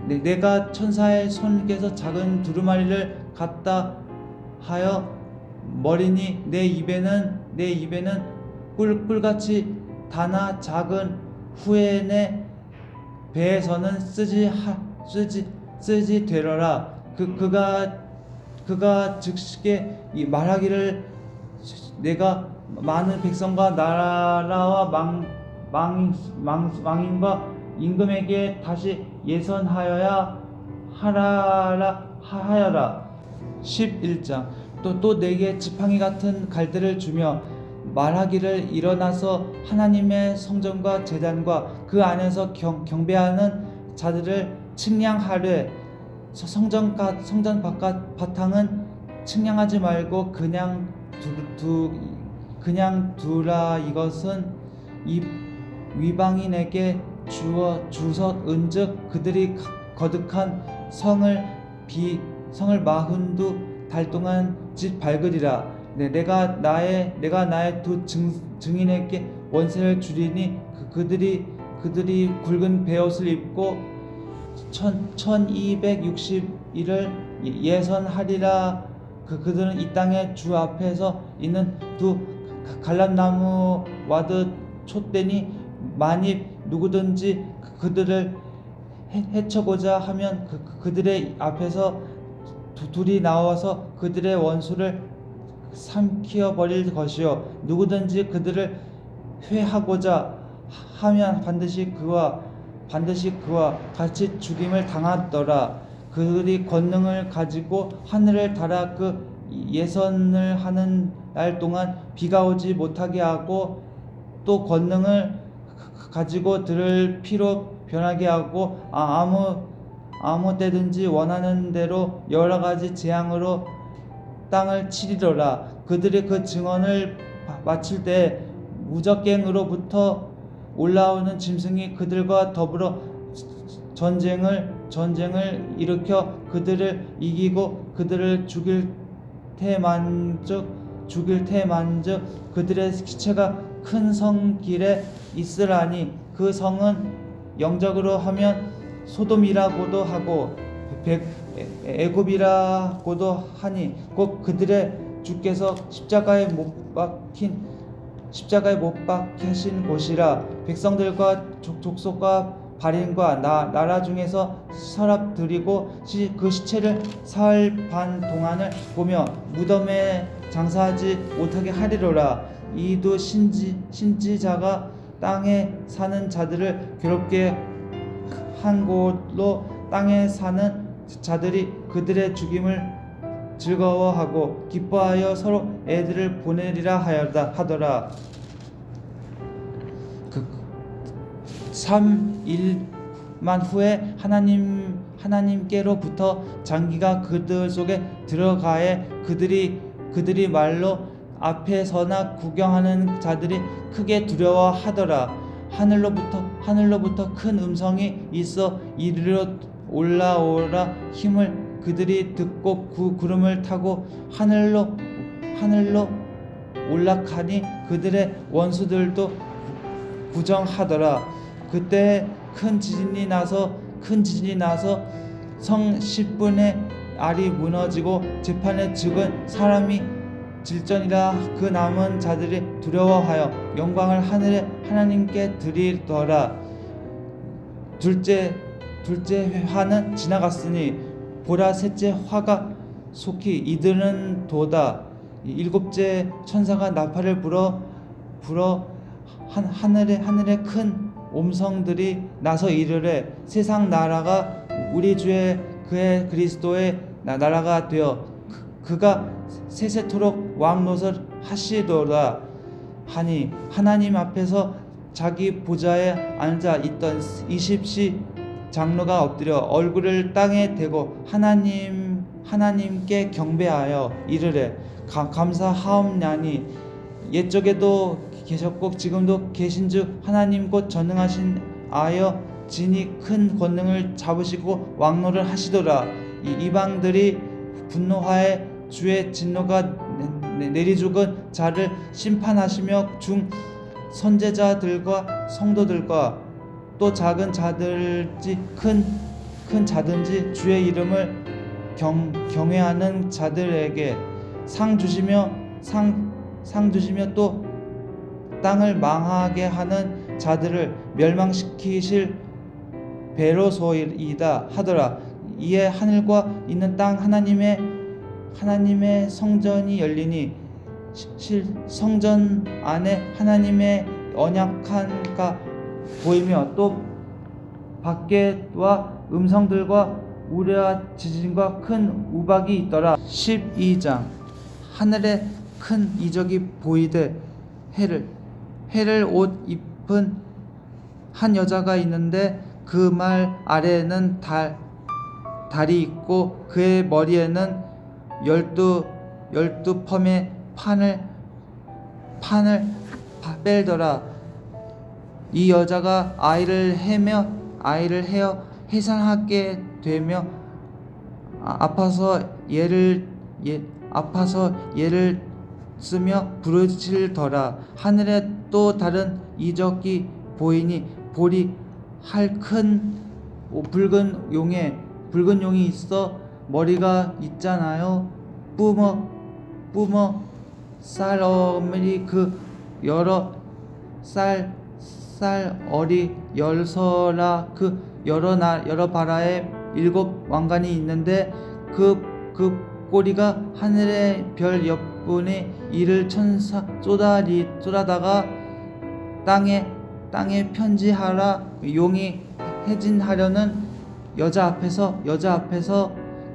내가 천사의 손께서 작은 두루마리를 갖다 하여 머리니 내 입에는 꿀같이 다나 작은 후에 내 배에서는 쓰지 되러라. 그가 즉시게 말하기를 내가 많은 백성과 나라와 망인과 임금에게 다시 예선하여야 하여라. 11장 또 내게 지팡이 같은 갈대를 주며 말하기를 일어나서 하나님의 성전과 제단과 그 안에서 경배하는 자들을 측량하되 성전 바탕은 측량하지 말고 그냥 두라. 이것은 이 위방인에게 주서 은즉 그들이 거듭한 성을 42달 동안 집 밟으리라. 내가 나의 두 증인에게 원세를 주리니 그들이 굵은 베옷을 입고 1260일을 예선하리라. 그들은 이 땅의 주 앞에서 있는 두 갈람나무 와드 촛대니 만일 누구든지 그들을 해쳐고자 하면 그들의 앞에서 둘이 나와서 그들의 원수를 삼키어 버릴 것이요 누구든지 그들을 회하고자 하면 반드시 그와 같이 죽임을 당하더라. 그들이 권능을 가지고 하늘을 달아 그 예선을 하는 날 동안 비가 오지 못하게 하고 또 권능을 가지고 들을 피로 변하게 하고 아무 때든지 원하는 대로 여러 가지 재앙으로 땅을 치리로라. 그들이 그 증언을 마칠 때 무적갱으로부터 올라오는 짐승이 그들과 더불어 전쟁을 일으켜 그들을 이기고 그들을 죽일 태만즉 그들의 시체가 큰 성 길에 있으라니 그 성은 영적으로 하면 소돔이라고도 하고 애굽이라고도 하니 곧 그들의 주께서 십자가에 못 박히신 곳이라. 백성들과 족속과 발인과 나라 중에서 서랍드리고 그 시체를 사흘 반 동안을 보며 무덤에 장사하지 못하게 하리로라. 이도 신지자가 땅에 사는 자들을 괴롭게 한 곳로 땅에 사는 자들이 그들의 죽임을 즐거워하고 기뻐하여 서로 애들을 보내리라 하더라. 3일만 후에 하나님께로부터 장기가 그들 속에 들어가에 그들이 말로 앞에서나 구경하는 자들이 크게 두려워하더라. 하늘로부터 큰 음성이 있어 이리로 올라오라. 힘을 그들이 듣고 구름을 타고 하늘로 올라가니 그들의 원수들도 구정하더라. 그때 큰 지진이 나서 성 10분의 알이 무너지고 재판에 죽은 사람이 질전이라 그 남은 자들이 두려워하여 영광을 하늘의 하나님께 드리더라. 둘째 화는 지나갔으니 보라 셋째 화가 속히 이르는 도다. 일곱째 천사가 나팔을 불어 하늘에 큰 음성들이 나서 이르되 세상 나라가 우리 주의 그의 그리스도의 나라가 되어 그가 세세토록 왕노릇 하시도다 하니 하나님 앞에서 자기 보좌에 앉아 있던 20시 장로가 엎드려 얼굴을 땅에 대고 하나님께 경배하여 이르되 감사하옵나니 옛적에도 계셨고 지금도 계신즉 하나님 곧 전능하신 아여 진이 큰 권능을 잡으시고 왕노를 하시더라. 이방들이 분노하에 주의 진노가 내리죽은 자를 심판하시며 중 선제자들과 성도들과 또 작은 자들지 큰 자든지 주의 이름을 경외하는 자들에게 상 주시며 또 땅을 망하게 하는 자들을 멸망시키실 배로소이다 하더라. 이에 하늘과 있는 땅 하나님의 성전이 열리니 성전 안에 하나님의 언약한가 보이며 또 밖에와 음성들과 우레와 지진과 큰 우박이 있더라. 12장 하늘에 큰 이적이 보이되 해를 옷 입은 한 여자가 있는데 그 말 아래에는 달이 있고 그의 머리에는 12펌의 판을 뺄더라. 이 여자가 아이를 헤어 해산하게 되며 아파서 얘를 쓰며 부르짖더라. 하늘에 또 다른 이적이 보이니 볼이 할 큰 붉은 용이 있어 머리가 있잖아요. 뿜어 쌀어머니 그 여러 쌀어리 열서라. 그 여러 바라에 7 왕관이 있는데 그 꼬리가 하늘의 별 옆분의 이를 천사 쏟아다가 땅에 편지하라. 용이 해진하려는 여자 앞에서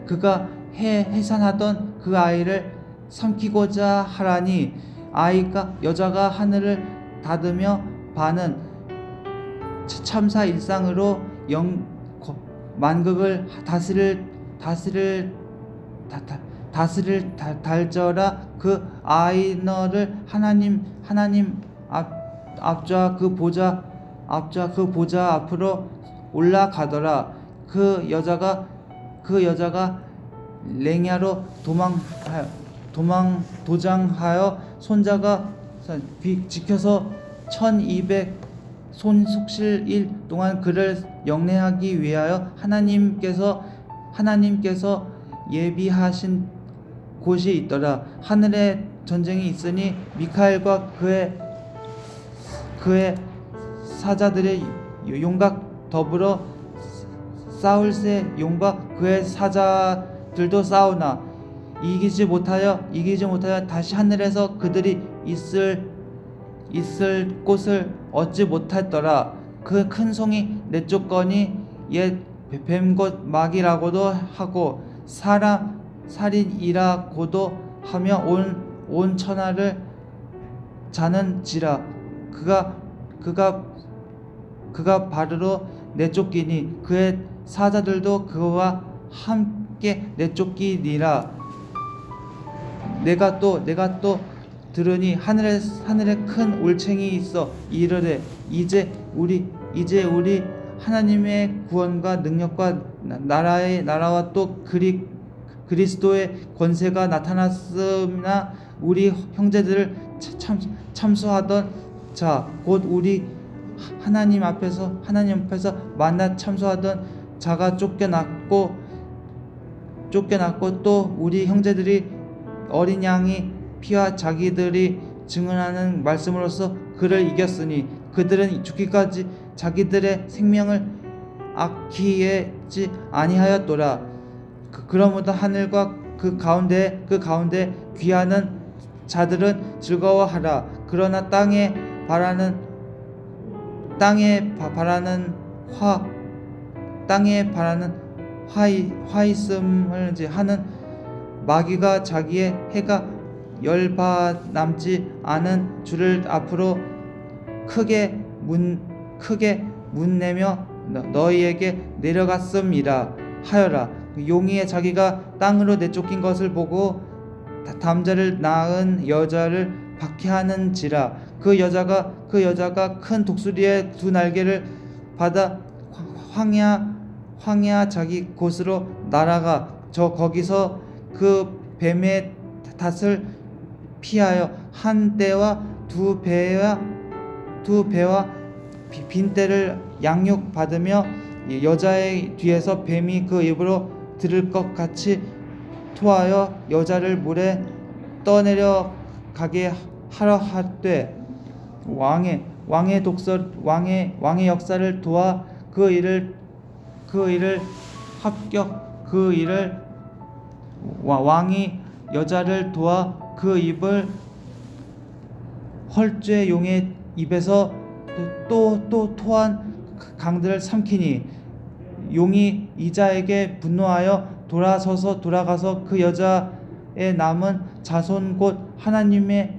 그가 해산하던 그 아이를 삼키고자 하라니 여자가 하늘을 닫으며 바는 참사 일상으로 만국을 다스릴 달저라. 그 아이너를 하나님 앞좌 그 보좌 앞으로 올라가더라. 그 여자가 랭야로 도장하여 손자가 지켜서 1200 손숙실일 동안 그를 영내하기 위하여 하나님께서 예비하신 곳이 있더라. 하늘에 전쟁이 있으니 미카엘과 그의 사자들의 용과 더불어 싸울새 용과 그의 사자들도 싸우나 이기지 못하여 다시 하늘에서 그들이 있을 곳을 얻지 못했더라. 그 큰 송이 내쫓거니 옛 뱀곧 막이라고도 하고 살인이라고도 하며 온 천하를 자는지라. 그가 바르로 내쫓기니 그의 사자들도 그와 함께 내쫓기니라. 내가 또 들으니 하늘에 큰 올챙이 있어 이르되 이제 우리 하나님의 구원과 능력과 나라와 또 그리스도의 권세가 나타났으나 우리 형제들을 참수하던 자 곧 우리 하나님 앞에서 만나 참수하던 자가 쫓겨났고 쫓겨났고 또 우리 형제들이 어린 양이 피와 자기들이 증언하는 말씀으로써 그를 이겼으니 그들은 죽기까지 자기들의 생명을 아끼지 아니하였도라. 그러므로 하늘과 그 가운데 귀하는 자들은 즐거워하라. 그러나 땅에 바라는 화있음을 하는 마귀가 자기의 해가 열받남지 않은 줄을 앞으로 크게 문내며 너희에게 내려갔음이라 하여라. 용이 자기가 땅으로 내쫓긴 것을 보고 담자를 낳은 여자를 박해하는지라. 그 여자가 큰 독수리의 두 날개를 받아 황야 자기 곳으로 날아가 거기서 그 뱀의 탓을 피하여 한 떼와 두 배와 빈대를 양육받으며 여자의 뒤에서 뱀이 그 입으로 들을 것 같이 토하여 여자를 물에 떠내려 가게 하려 하되 왕의 역사를 도와 그 일을 왕이 여자를 도와 그 입을 헐죄 용의 입에서 또 토한 강들을 삼키니 용이 이자에게 분노하여 돌아가서 그 여자의 남은 자손 곧 하나님의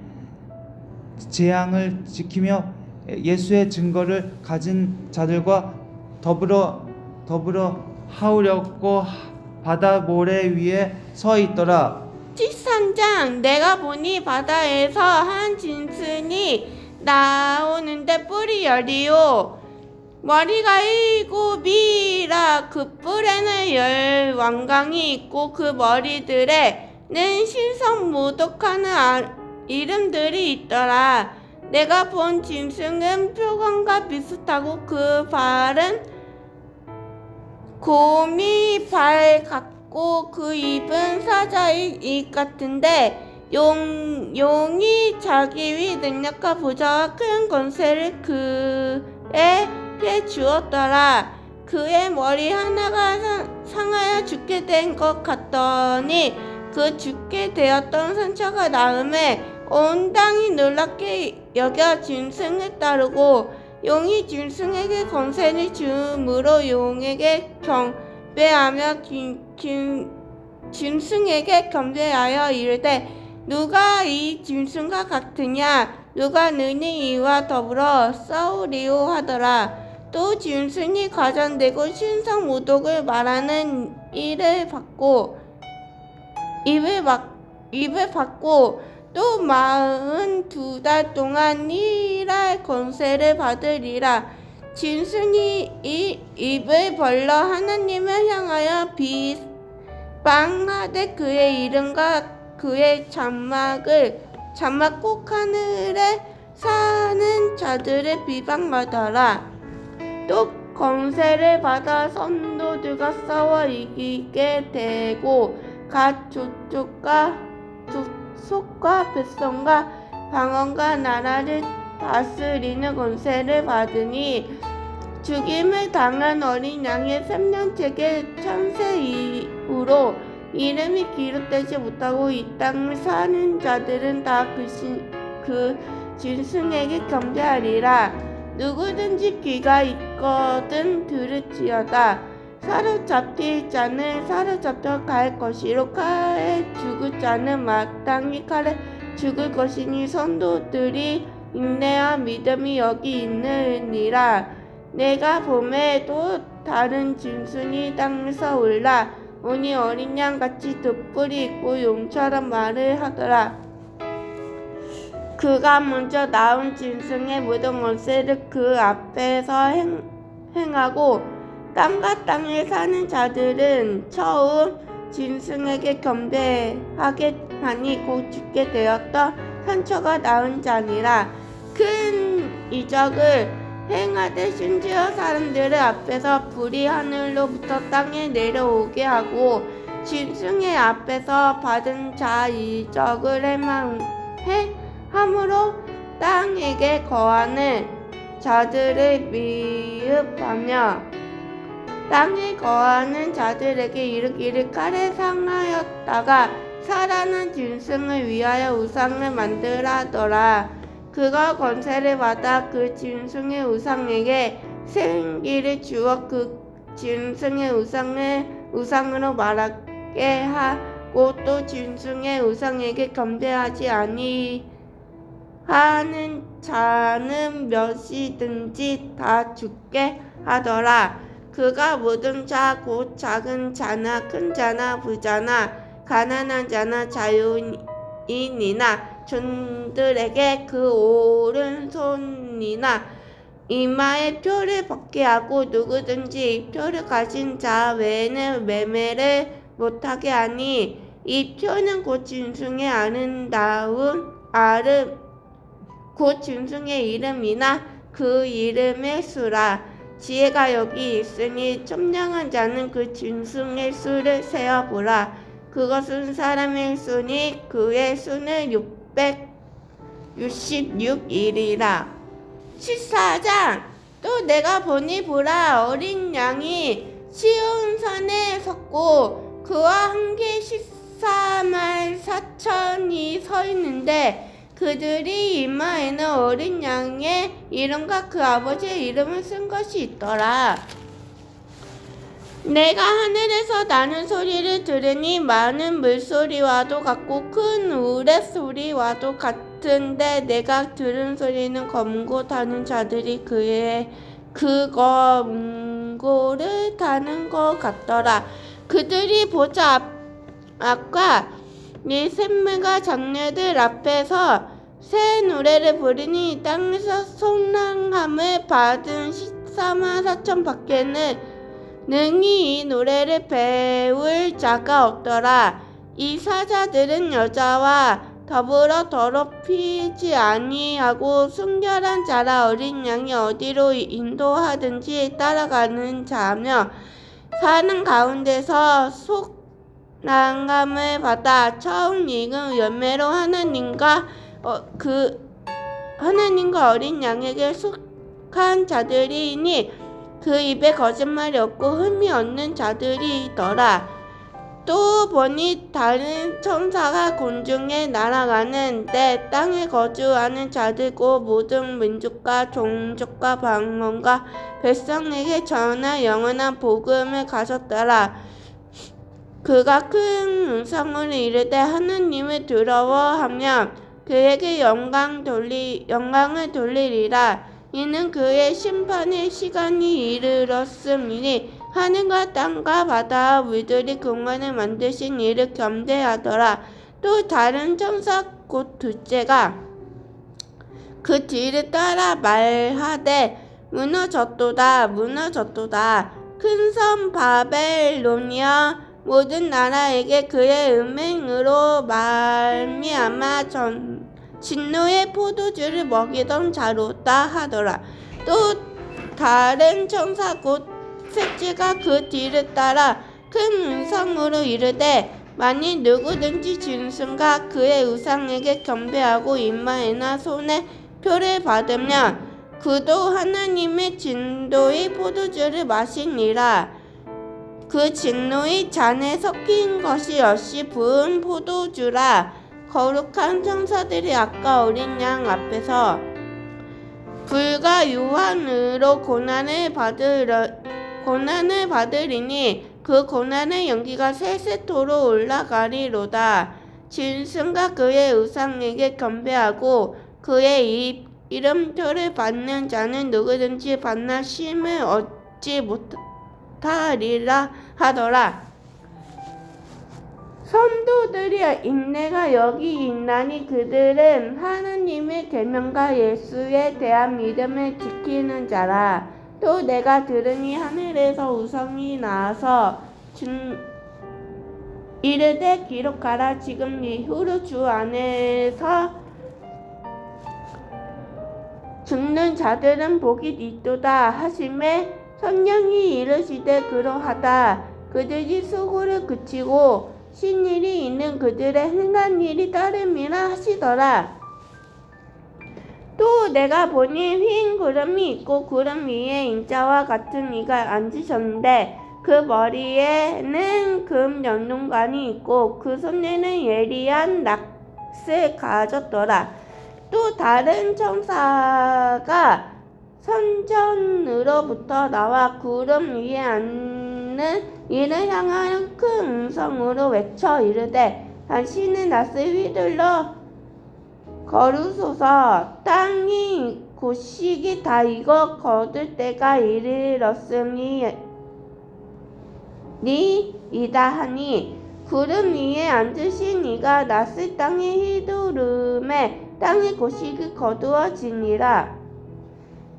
재앙을 지키며 예수의 증거를 가진 자들과 더불어 하우려고 바다 모래 위에 서 있더라. 13장 내가 보니 바다에서 한 짐승이 나오는데 뿔이 10이요 머리가 7이라 그 뿔에는 10왕관이 있고 그 머리들에는 신성 모독하는 이름들이 있더라. 내가 본 짐승은 표광과 비슷하고 그 발은 곰이 발 같고 그 입은 사자의 입 같은데 용이 자기 위 능력과 보좌와 큰 권세를 그에게 주었더라. 그의 머리 하나가 상하여 죽게 된 것 같더니 그 죽게 되었던 상처가 나음에 온 땅이 놀랍게 여겨 짐승을 따르고 용이 짐승에게 권세를 주므로 용에게 경배하며 짐승에게 경배하여 이르되 누가 이 짐승과 같으냐 누가 능히 이와 더불어 싸우리요 하더라. 또 짐승이 가장되고 신성 모독을 말하는 입을 받고 또 42달 동안 일할 권세를 받으리라. 짐승이 이 입을 벌러 하나님을 향하여 비방하되 그의 이름과 그의 장막 꼭 하늘에 사는 자들을 비방하더라. 또 권세를 받아 선도들과 싸워 이기게 되고 각 족속과 백성과 방언과 나라를 다스리는 권세를 받으니 죽임을 당한 어린 양의 생명책의 창세 이후로 이름이 기록되지 못하고 이 땅을 사는 자들은 다 그 짐승에게 경배하리라. 누구든지 귀가 있거든 들을지어다. 사로잡힐 자는 사로잡혀 갈 것이로 칼에 죽을 자는 마땅히 칼에 죽을 것이니 선도들이 인내와 믿음이 여기 있느니라. 내가 봄에 또 다른 짐승이 땅에서 올라 오니 어린 양같이 돛뿔이 있고 용처럼 말을 하더라. 그가 먼저 나온 짐승의 모든 권세를 그 앞에서 행하고 땅과 땅에 사는 자들은 처음 짐승에게 경배하게 하니 곧 죽게 되었던 상처가 나은 자니라. 큰 이적을 행하되 심지어 사람들의 앞에서 불이 하늘로부터 땅에 내려오게 하고 짐승의 앞에서 받은 자 이적을 함으로 땅에게 거하는 자들을 미흡하며 땅에 거하는 자들에게 이르기를 칼에 상하였다가 살아난 짐승을 위하여 우상을 만들하더라. 그가 권세를 받아 그 짐승의 우상에게 생기를 주어 그 짐승의 우상으로 말하게 하고 또 짐승의 우상에게 겸대하지 아니하는 자는 몇이든지 다 죽게 하더라. 그가 모든 자 곧 작은 자나 큰 자나 부자나 가난한 자나 자유인이나 종들에게 그 오른손이나 이마에 표를 벗게 하고 누구든지 이 표를 가진 자 외에는 매매를 못하게 하니 이 표는 곧 짐승의 곧 짐승의 이름이나 그 이름의 수라. 지혜가 여기 있으니 청량한 자는 그 짐승의 수를 세어보라. 그것은 사람의 수니 그의 수는 666일이라. 14장. 또 내가 보니 보라, 어린 양이 시온산에 섰고 그와 함께 14만 4천이 서 있는데 그들이 이마에는 어린 양의 이름과 그 아버지의 이름을 쓴 것이 있더라. 내가 하늘에서 나는 소리를 들으니 많은 물소리와도 같고 큰 우레소리와도 같은데 내가 들은 소리는 검고 타는 자들이 그 검고를 타는 것 같더라. 그들이 보좌 앞과 네 샘물과 장례들 앞에서 새 노래를 부르니 땅에서 속량함을 받은 14만 4천 밖에는 능히 이 노래를 배울 자가 없더라. 이 사자들은 여자와 더불어 더럽히지 아니하고 순결한 자라. 어린 양이 어디로 인도하든지 따라가는 자며 사는 가운데서 속량함을 받아 처음 익은 열매로 하나님과 어린 양에게 속한 자들이니 그 입에 거짓말이 없고 흠이 없는 자들이더라. 또 보니 다른 천사가 공중에 날아가는데 땅에 거주하는 자들고 모든 민족과 종족과 방언과 백성에게 전할 영원한 복음을 가졌더라. 그가 큰 음성으로 이르되 하나님을 두려워하며 그에게 영광을 돌리리라. 이는 그의 심판의 시간이 이르렀음이니 하늘과 땅과 바다와 물들이 공간을 만드신 이를 겸대하더라. 또 다른 천사 곧 둘째가 그 뒤를 따라 말하되 무너졌도다 무너졌도다. 큰 섬 바벨론이여 모든 나라에게 그의 음행으로 말미암아 진노의 포도주를 먹이던 자로다 하더라. 또 다른 천사 곧 셋째가 그 뒤를 따라 큰 음성으로 이르되 만일 누구든지 짐승과 그의 우상에게 경배하고 이마에나 손에 표를 받으면 그도 하나님의 진노의 포도주를 마시니라. 그 진노의 잔에 섞인 것이 역시 부은 포도주라. 거룩한 천사들이 아까 어린 양 앞에서 불과 유황으로 고난을 받으리니 그 고난의 연기가 세세토로 올라가리로다. 짐승과 그의 우상에게 경배하고 그의 이름표를 받는 자는 누구든지 반나심을 얻지 못하리라 하더라. 선도들이 인내가 여기 있나니 그들은 하나님의 계명과 예수에 대한 믿음을 지키는 자라. 또 내가 들으니 하늘에서 우성이 나와서 이르되 기록하라. 지금 이후로 주 안에서 죽는 자들은 복이 있도다 하시매 성령이 이르시되 그러하다. 그들이 수고를 그치고 쉰 일이 있는 그들의 행한 일이 따름이라 하시더라. 또 내가 보니 흰 구름이 있고 구름 위에 인자와 같은 이가 앉으셨는데 그 머리에는 금 연동관이 있고 그 손에는 예리한 낫을 가졌더라. 또 다른 천사가 선전으로부터 나와 구름 위에 앉는 이를 향하여 큰 음성으로 외쳐 이르되 당신은 낫을 휘둘러 거두소서. 땅이 곡식이 다 익어 거둘 때가 이르렀으니 이다 하니 구름 위에 앉으신 이가 낫을 땅에 휘두르매 땅의 곡식이 거두어지니라.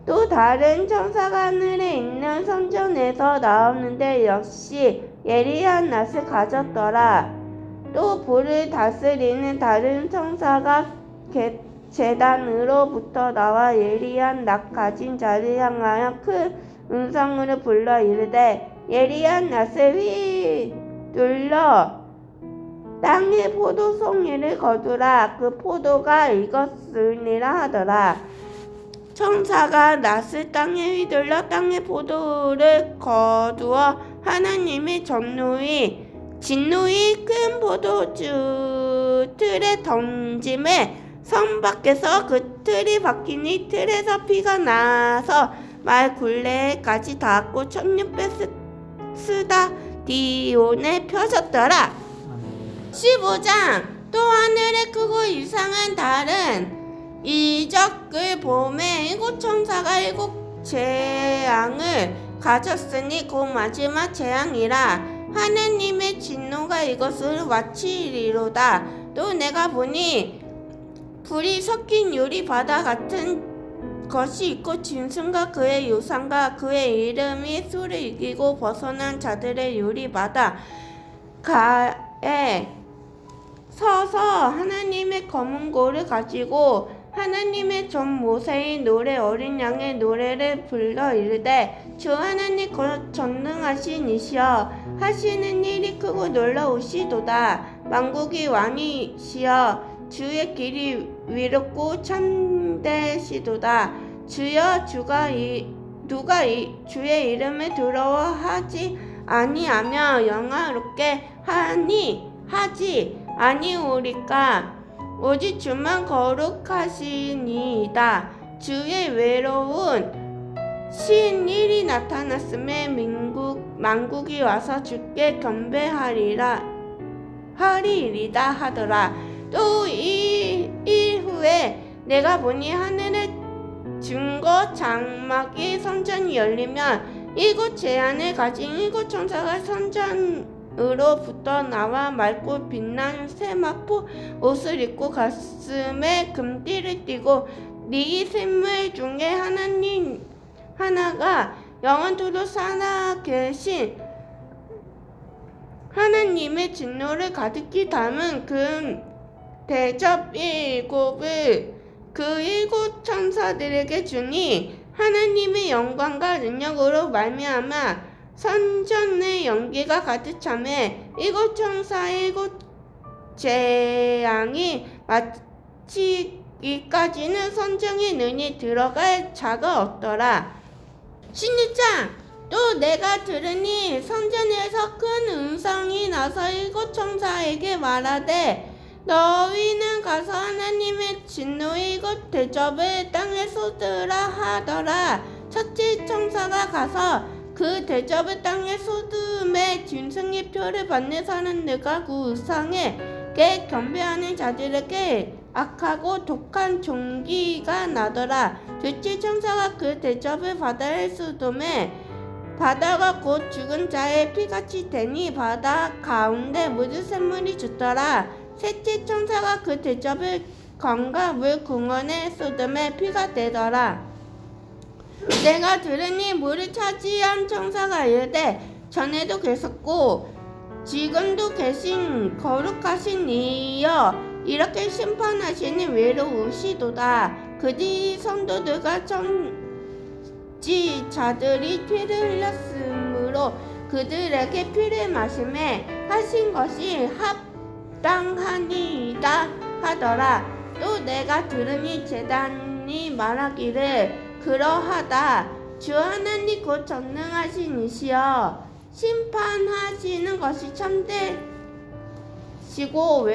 또 다른 천사가 하늘에 있는 성전에서 나오는데 역시 예리한 낫을 가졌더라. 또 불을 다스리는 다른 천사가 제단으로부터 나와 예리한 낫 가진 자를 향하여 큰 음성으로 불러 이르되 예리한 낫을 휘둘러 땅의 포도송이를 거두라. 그 포도가 익었으니라 하더라. 천사가 낫을 땅에 휘둘러 땅의 포도를 거두어 하나님의 진노의 큰 포도주 틀에 던짐에 성 밖에서 그 틀이 박히니 틀에서 피가 나서 말 굴레까지 닿았고 1600 스다디온에 펴졌더라. 15장. 또 하늘에 크고 이상한 달은 이적을 봄에 7 천사가 7 재앙을 가졌으니 곧 마지막 재앙이라. 하나님의 진노가 이것을 마치리로다. 또 내가 보니 불이 섞인 유리 바다 같은 것이 있고 짐승과 그의 유산과 그의 이름이 수를 이기고 벗어난 자들의 유리 바다가에 서서 하나님의 검은 고를 가지고 하나님의 종 모세의 노래 어린 양의 노래를 불러 이르되 주 하나님 곧 전능하신 이시여 하시는 일이 크고 놀라우시도다. 만국의 왕이시여 주의 길이 위롭고 참되시도다. 주여 누가 주의 이름을 두려워하지 아니하며 영화롭게 하지 아니오리까. 오직 주만 거룩하시니이다. 주의 외로운 신일이 나타났음에 만국이 와서 주께 경배하리이다 하더라. 또 이 후에 내가 보니 하늘의 증거 장막이 성전이 열리면 7 재앙을 가진 7 천사가 성전으로부터 나와 맑고 빛난 세마포 옷을 입고 가슴에 금띠를 띠고 네 샘물 중에 하나가 영원토록 살아계신 하나님의 진노를 가득히 담은 금 대접 7을 그 7 천사들에게 주니 하나님의 영광과 능력으로 말미암아 성전의 연기가 가득 차매 7 천사의 7 재앙이 마치기까지는 성전에 눈이 들어갈 자가 없더라. 16장. 또 내가 들으니 성전에서 큰 음성이 나서 7 천사에게 말하되 너희는 가서 하나님의 진노의 7 대접을 땅에 쏟으라 하더라. 첫째 천사가 가서 그 대접을 땅에 쏟음에 짐승의 표를 받는 사람들과 그 우상에 경배하는 자들에게 악하고 독한 종기가 나더라. 둘째 천사가 그 대접을 바다에 쏟음에 바다가 곧 죽은 자의 피같이 되니 바다 가운데 묻은 샘물이 죽더라. 셋째 천사가 그 대접을 강과 물 궁원에 쏟음에 피가 되더라. 내가 들으니 물을 차지한 천사가 이르되 전에도 계셨고 지금도 계신 거룩하신 이여 이렇게 심판하시니 외로우시도다. 그뒤 성도들과 천지자들이 피를 흘렸으므로 그들에게 피를 마심에 하신 것이 합당하니이다 하더라. 또 내가 들으니 제단이 말하기를 그러하다. 주 하나님 곧 전능하신 이시여 심판하시는 것이 참되시고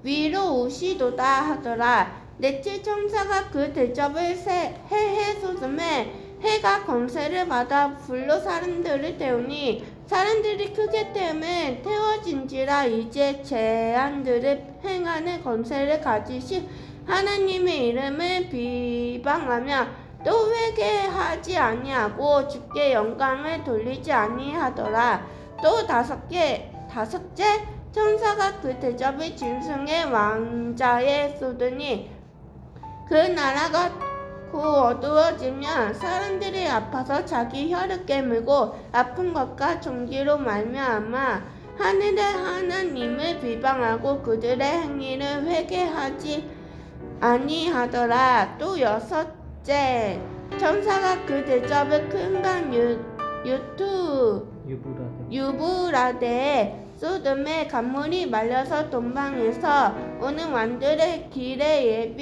위로우시도다 하더라. 넷째 천사가 그 대접을 해해 쏟음에 해가 권세를 받아 불로 사람들을 태우니 사람들이 크게 태우면 태워진지라. 이제 재앙들을 행하는 권세를 가지신 하나님의 이름을 비방하며 또 회개하지 아니하고 주께 영광을 돌리지 아니하더라. 또 다섯째 천사가 그 대접을 짐승의 왕자에 쏟으니 그 나라가 곧 어두워지면 사람들이 아파서 자기 혀를 깨물고 아픈 것과 종기로 말미암아 하늘의 하나님을 비방하고 그들의 행위를 회개하지 아니하더라. 또 여섯째 천사가 그 대접을 큰 강 유브라데에 쏟음에 강물이 말려서 동방에서 오는 왕들의 길에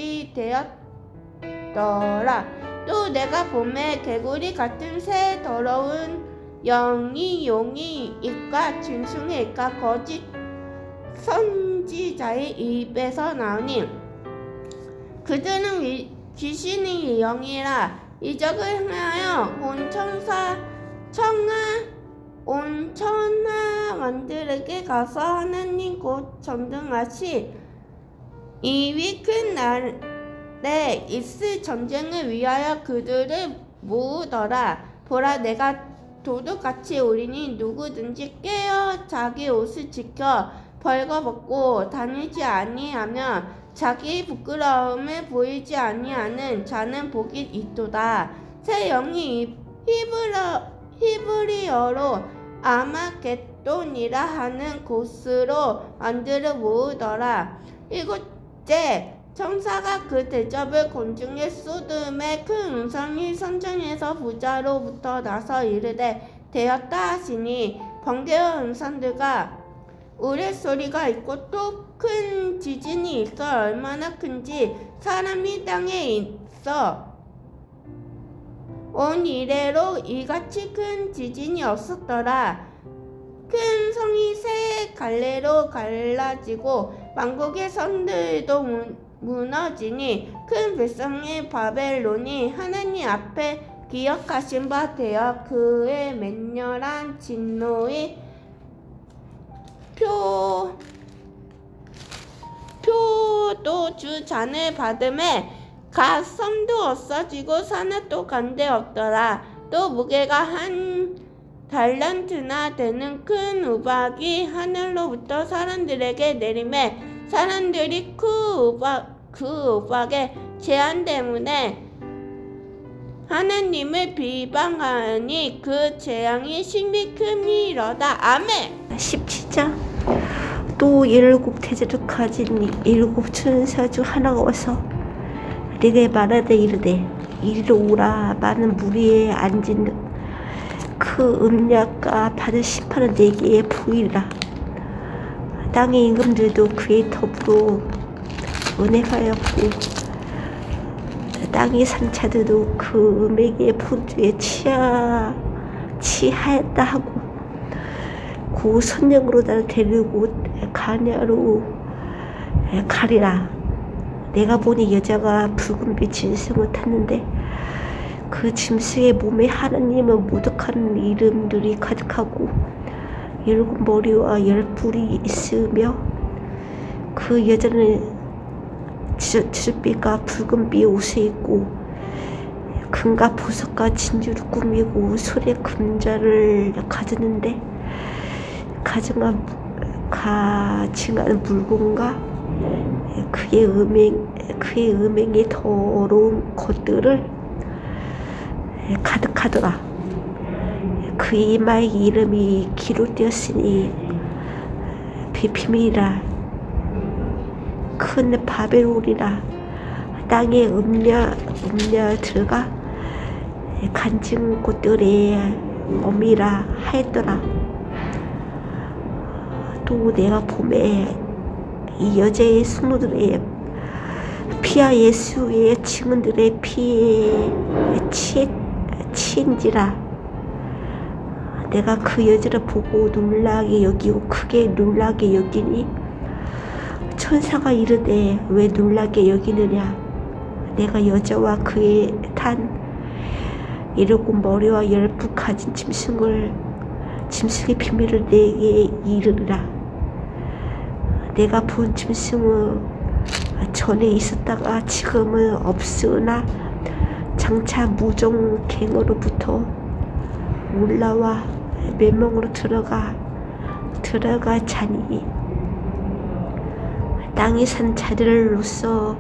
예비되었더라. 또 내가 봄에 개구리 같은 새 더러운 영이 용이 입과 짐승의 입과 거짓 선지자의 입에서 나오니 그들은 귀신의 영이라. 이적을 행하여 온 천하 왕들에게 가서 하나님 곧 전등하시 이위 큰 날에 있을 전쟁을 위하여 그들을 모으더라. 보라, 내가 도둑같이 오리니 누구든지 깨어 자기 옷을 지켜 벌거벗고 다니지 아니하며 자기 부끄러움을 보이지 아니하는 자는 복이 있도다. 새 영이 히브리어로 아마겟돈이라 하는 곳으로 왕들을 모으더라. 일곱째 천사가 그 대접을 공중에 쏟음에 큰 음성이 성전에서 부자로부터 나서 이르되 되었다 하시니 번개와 음성들과 우레소리가 있고 또 큰 지진이 있어 얼마나 큰지 사람이 땅에 있어 온 이래로 이같이 큰 지진이 없었더라. 큰 성이 세 갈래로 갈라지고 만국의 성들도 무너지니 큰 백성의 바벨론이 하나님 앞에 기억하신 바 되어 그의 맹렬한 진노의 표도 주 잔을 받음에 각 섬도 없어지고 산은 또 간데 없더라. 또 무게가 한 달란트나 되는 큰 우박이 하늘로부터 사람들에게 내리매 사람들이 그 우박의 재앙 때문에 하나님을 비방하니 그 재앙이 심히 크니로다. 아멘. 17장 또 7 태제를 가진 7 천사 중 하나가 와서 내게 말하되 이르되 이리로 오라. 많은 무리에 앉은 그 음략과 받은 심판은 내게 보이리라. 땅의 임금들도 그에 더불어 은혜하였고 땅의 산차들도 그 음에게 본주에 취하였다 하고 그 선영으로 나를 데리고 가냐로 가리라. 내가 보니 여자가 붉은빛 짐승을 탔는데 그 짐승의 몸에 하나님은 모독하는 이름들이 가득하고 7 머리와 10 뿔이 있으며 그 여자는 칠빛과 붉은빛 옷에 입고 금과 보석과 진주를 꾸미고 손에 금자를 가졌는데 가증한 물건과 그의 음행의 더러운 것들을 가득하더라. 그의 이마의 이름이 기록되었으니 비밀이라. 큰 바벨론이라. 땅에 음녀 들어가 간증 곳들에 엄이라 하였더라. 또 내가 봄에 이 여자의 숙모들의 피와 예수의 증언들의 피에 치인지라. 내가 그 여자를 보고 놀라게 여기고 크게 놀라게 여기니 천사가 이르되 왜 놀라게 여기느냐. 내가 여자와 그의 탄 이르고 머리와 열부 가진 짐승의 비밀을 내게 이르리라. 내가 본 짐승은 전에 있었다가 지금은 없으나 장차 무종갱으로부터 올라와 멸망으로 들어가 자니 땅에 산 자들로서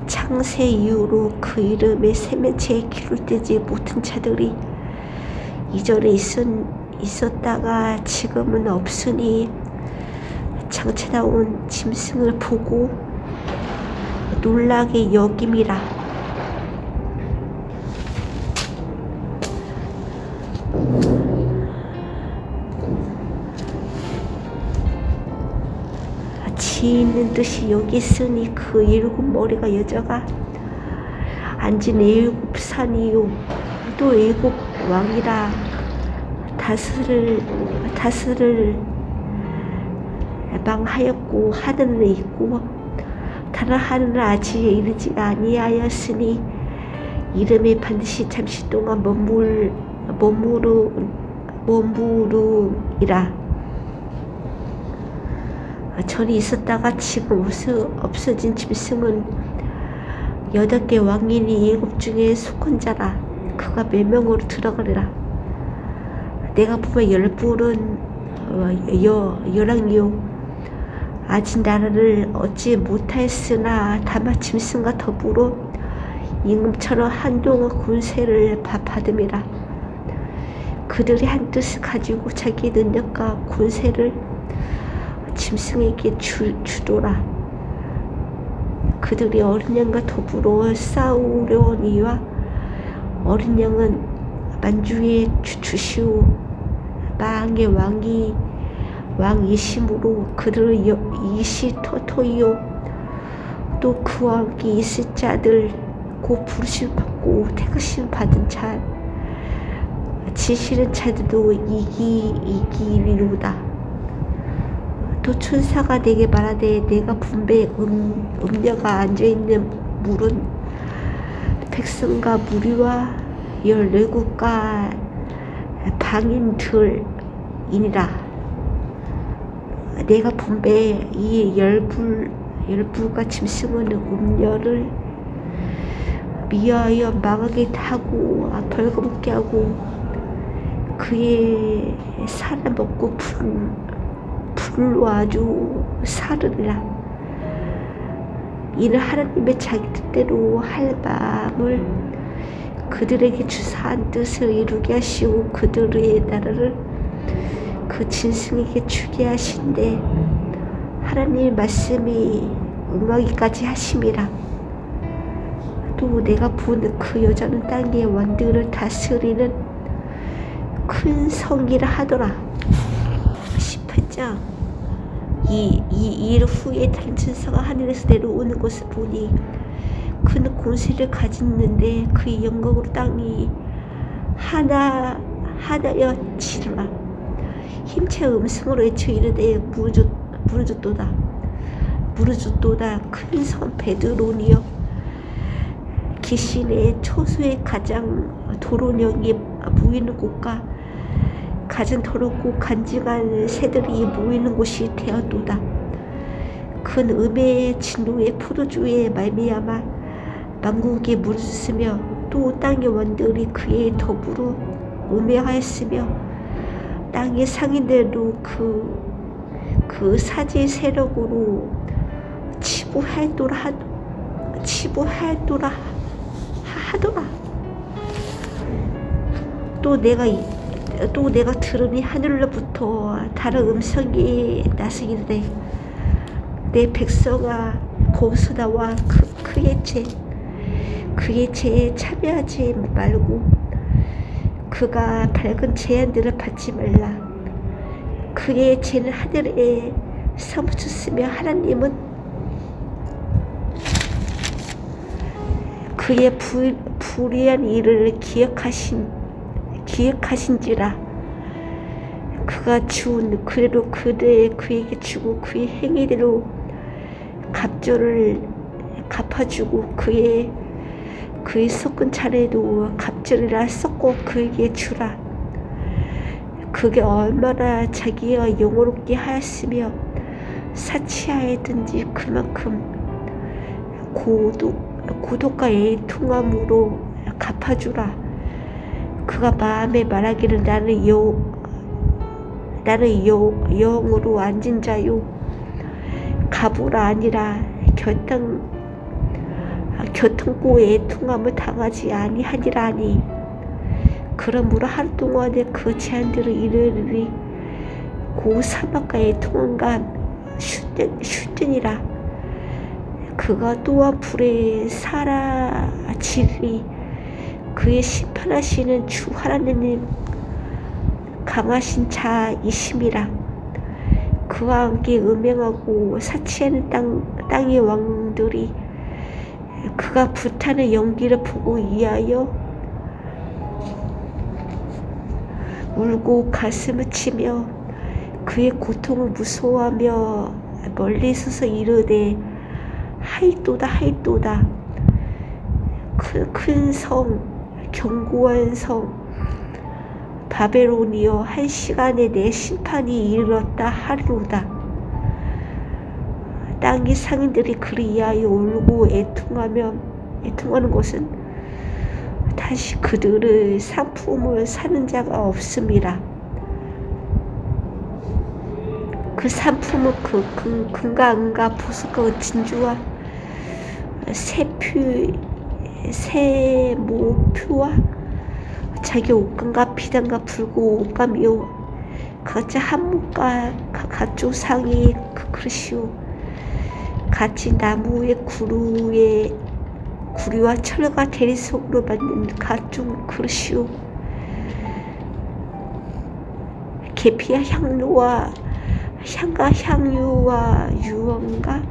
창세 이후로 그 이름에 세면체에 기를 떼지 못한 자들이 이전에 있었다가 지금은 없으니 장차 나온 짐승을 보고 놀라게 여김이라. 지 있는 듯이 여기 있으니 그 일곱 머리가 여자가 앉은 일곱 산이요 또 일곱 왕이라. 다스를 망하였고 하늘에 있고 다른 하늘은 아직 이르지 아니하였으니 이름에 반드시 잠시 동안 머무름이라. 전에 있었다가 지금 없어진 짐승은 8개 왕이니 7 중에 속한 자라. 그가 멸망으로 들어가리라. 내가 보면 10뿔은 열왕이요 아직 나라를 얻지 못하였으나 다만 짐승과 더불어 임금처럼 한동안 군세를 받음이라. 그들이 한 뜻을 가지고 자기 능력과 군세를 짐승에게 주도라. 그들이 어린 양과 더불어 싸우려니와 어린 양은 만주의 주시오 망의 왕이심으로 그들을 이시토토이요 또 그 왕이 있을 자들 곧 부르심 받고 택하심 받은 자 지시는 자들도 이기리로다. 또 천사가 내게 말하되 내가 분배 음녀가 앉아있는 물은 백성과 무리와 14국가 방인들이니라. 내가 분배 이 열부가 짐승은 음녀를 미하여 망하게 하고 벌거벗게 하고 그의 살을 먹고 불로 아주 사르리라. 이는 하나님의 자기 뜻대로 할 마음을 그들에게 주사한 뜻을 이루게 하시고 그들의 나라를 그 짐승에게 주게 하신데 하나님의 말씀이 응하기까지 하심이라. 또 내가 본 그 여자는 땅의 왕들을 다스리는 큰 성이라 하더라. 18장 일 후에 다른 천사가 하늘에서 내려오는 것을 보니 큰 권세를 가졌는데 그의 영광으로 땅이 하나여지더라. 힘채 음성으로 외쳐 이르되 무르주도다 큰 성 베드로니여 기신의 초소의 가장 도로령이 모이는 곳과 가장 더럽고 간직한 새들이 모이는 곳이 되었도다. 큰 음의 진노의 포도주에 말미암아 만국이 무르짖으며 또 땅의 원들이 그에 더불어 음해하였으며 땅의 상인들도 그 사지 세력으로 치부하였도라 하더라. 또 내가 들으니 하늘로부터 다른 음성이 나서 이르되 내 백성아 거기서 나와 그의 죄에 참여하지 말고 그가 밝은 제안들을 받지 말라. 그의 죄는 하늘에 사무쳤으며 하나님은 그의 불의한 일을 기억하신지라. 그가 준 그대로 그에게 주고 그의 행위대로 갑절을 갚아주고 그의 섞은 차례도 갑절이라 섞고 그에게 주라. 그게 얼마나 자기가 영화롭게 하였으며 사치하였든지 그만큼 고독과 애통함으로 갚아주라. 그가 마음에 말하기를 나는 영으로 앉은 자요 가부라 아니라 교통고 애통함을 당하지 아니하니라 하니 그러므로 하루 동안에 그 제안들을 이르리니 고 사막과 애통함과 슈든이라. 그가 또한 불에 사라지리. 그의 심판하시는 주 하나님 강하신 자이심이라. 그와 함께 음행하고 사치하는 땅의 왕들이 그가 불타는 연기를 보고 이하여 울고 가슴을 치며 그의 고통을 무서워하며 멀리 서서 이르되 하이또다 하이또다. 큰 성, 견고한 성 바벨론이여, 한 시간에 내 심판이 이르렀다 하리로다. 땅의 상인들이 그를 위하여 울고 애통하는 것은 다시 그들의 상품을 사는 자가 없음이라. 그 상품은 금과 은과 보석과 진주와 세모표와 자기 옷감과 비단과 붉은 옷감이요 각자 한목과 각종 상의 그 그릇이요 같이 나무의 구리와 철과 대리석으로 만든 각종 그릇이요 계피와 향유와 유황과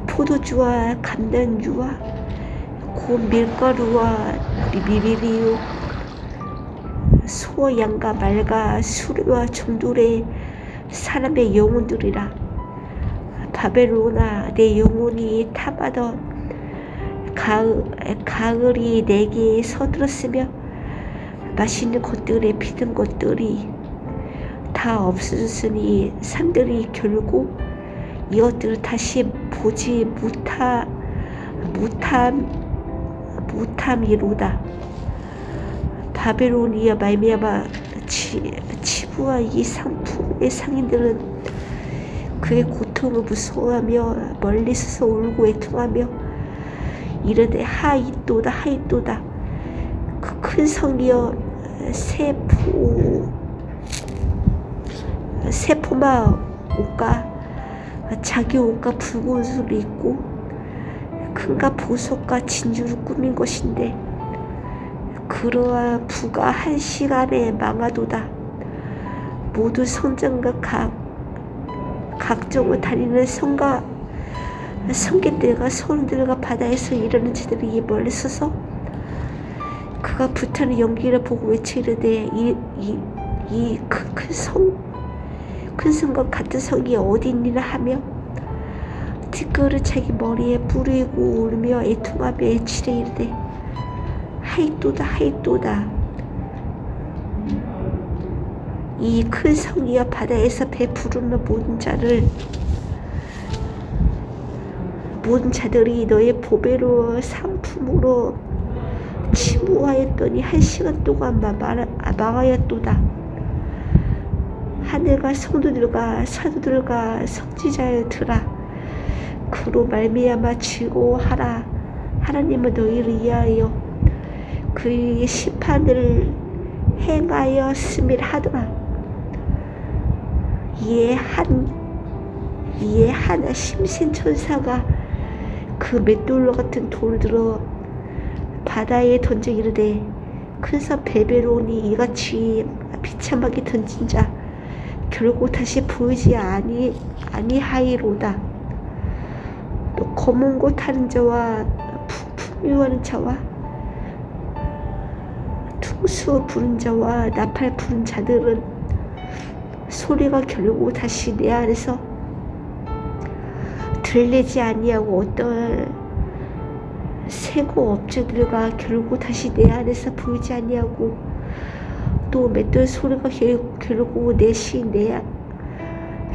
포도주와 감단주와 고운 밀가루와 미리요 소와 양과 말과 수레와 종들의 사람의 영혼들이라. 바벨론아, 내 영혼이 타받아 가을이 내게 서들었으며 맛있는 것들에 피든 것들이 다 없어졌으니 산들이 결국 이것들을 다시 보지 못함이로다. 바벨론이여 말미암아 치부와 이 상품의 상인들은 그의 고통을 무서워하며 멀리 서서 울고 애통하며 이르되 하이또다 하이또다. 그 큰 성이여 세포마 옷과 자기 옷과 붉은 옷을 입고 금과 보석과 진주를 꾸민 것인데 그러한 부가 한 시간에 망하도다. 모두 성전과 각종을 다니는 성과 성객들과 소인들과 바다에서 일하는 자들이 멀리 서서 그가 불타는 연기를 보고 외치르되 이 큰 성과 같은 성이 어디 있느냐 하며 티끌을 자기 머리에 뿌리고 울며 애통하며 애치려 이르되 하이또다 하이또다. 이 큰 성이여 바다에서 배부르는 모든 자들이 너의 보배로 상품으로 침무하였더니 한 시간 동안 망하였도다. 하늘과 성도들과 사도들과 선지자들아, 그로 말미암아 즐거워하라. 하나님은 너희를 위하여 그의 심판을 행하였음이라 하더라. 이에 한 심센 천사가 그 맷돌로 같은 돌을 들어 바다에 던져 이르되 큰산 베베론이 이같이 비참하게 던진 자 결국 다시 보이지 아니하이로다. 또 검은 고 타는 자와 풍류하는 자와 퉁수 부른 자와 나팔 부른 자들은 소리가 결국 다시 내 안에서 들리지 아니하고 어떤 세고 업체들과 결국 다시 내 안에서 보이지 아니하고 또 맷돌 소리가 결국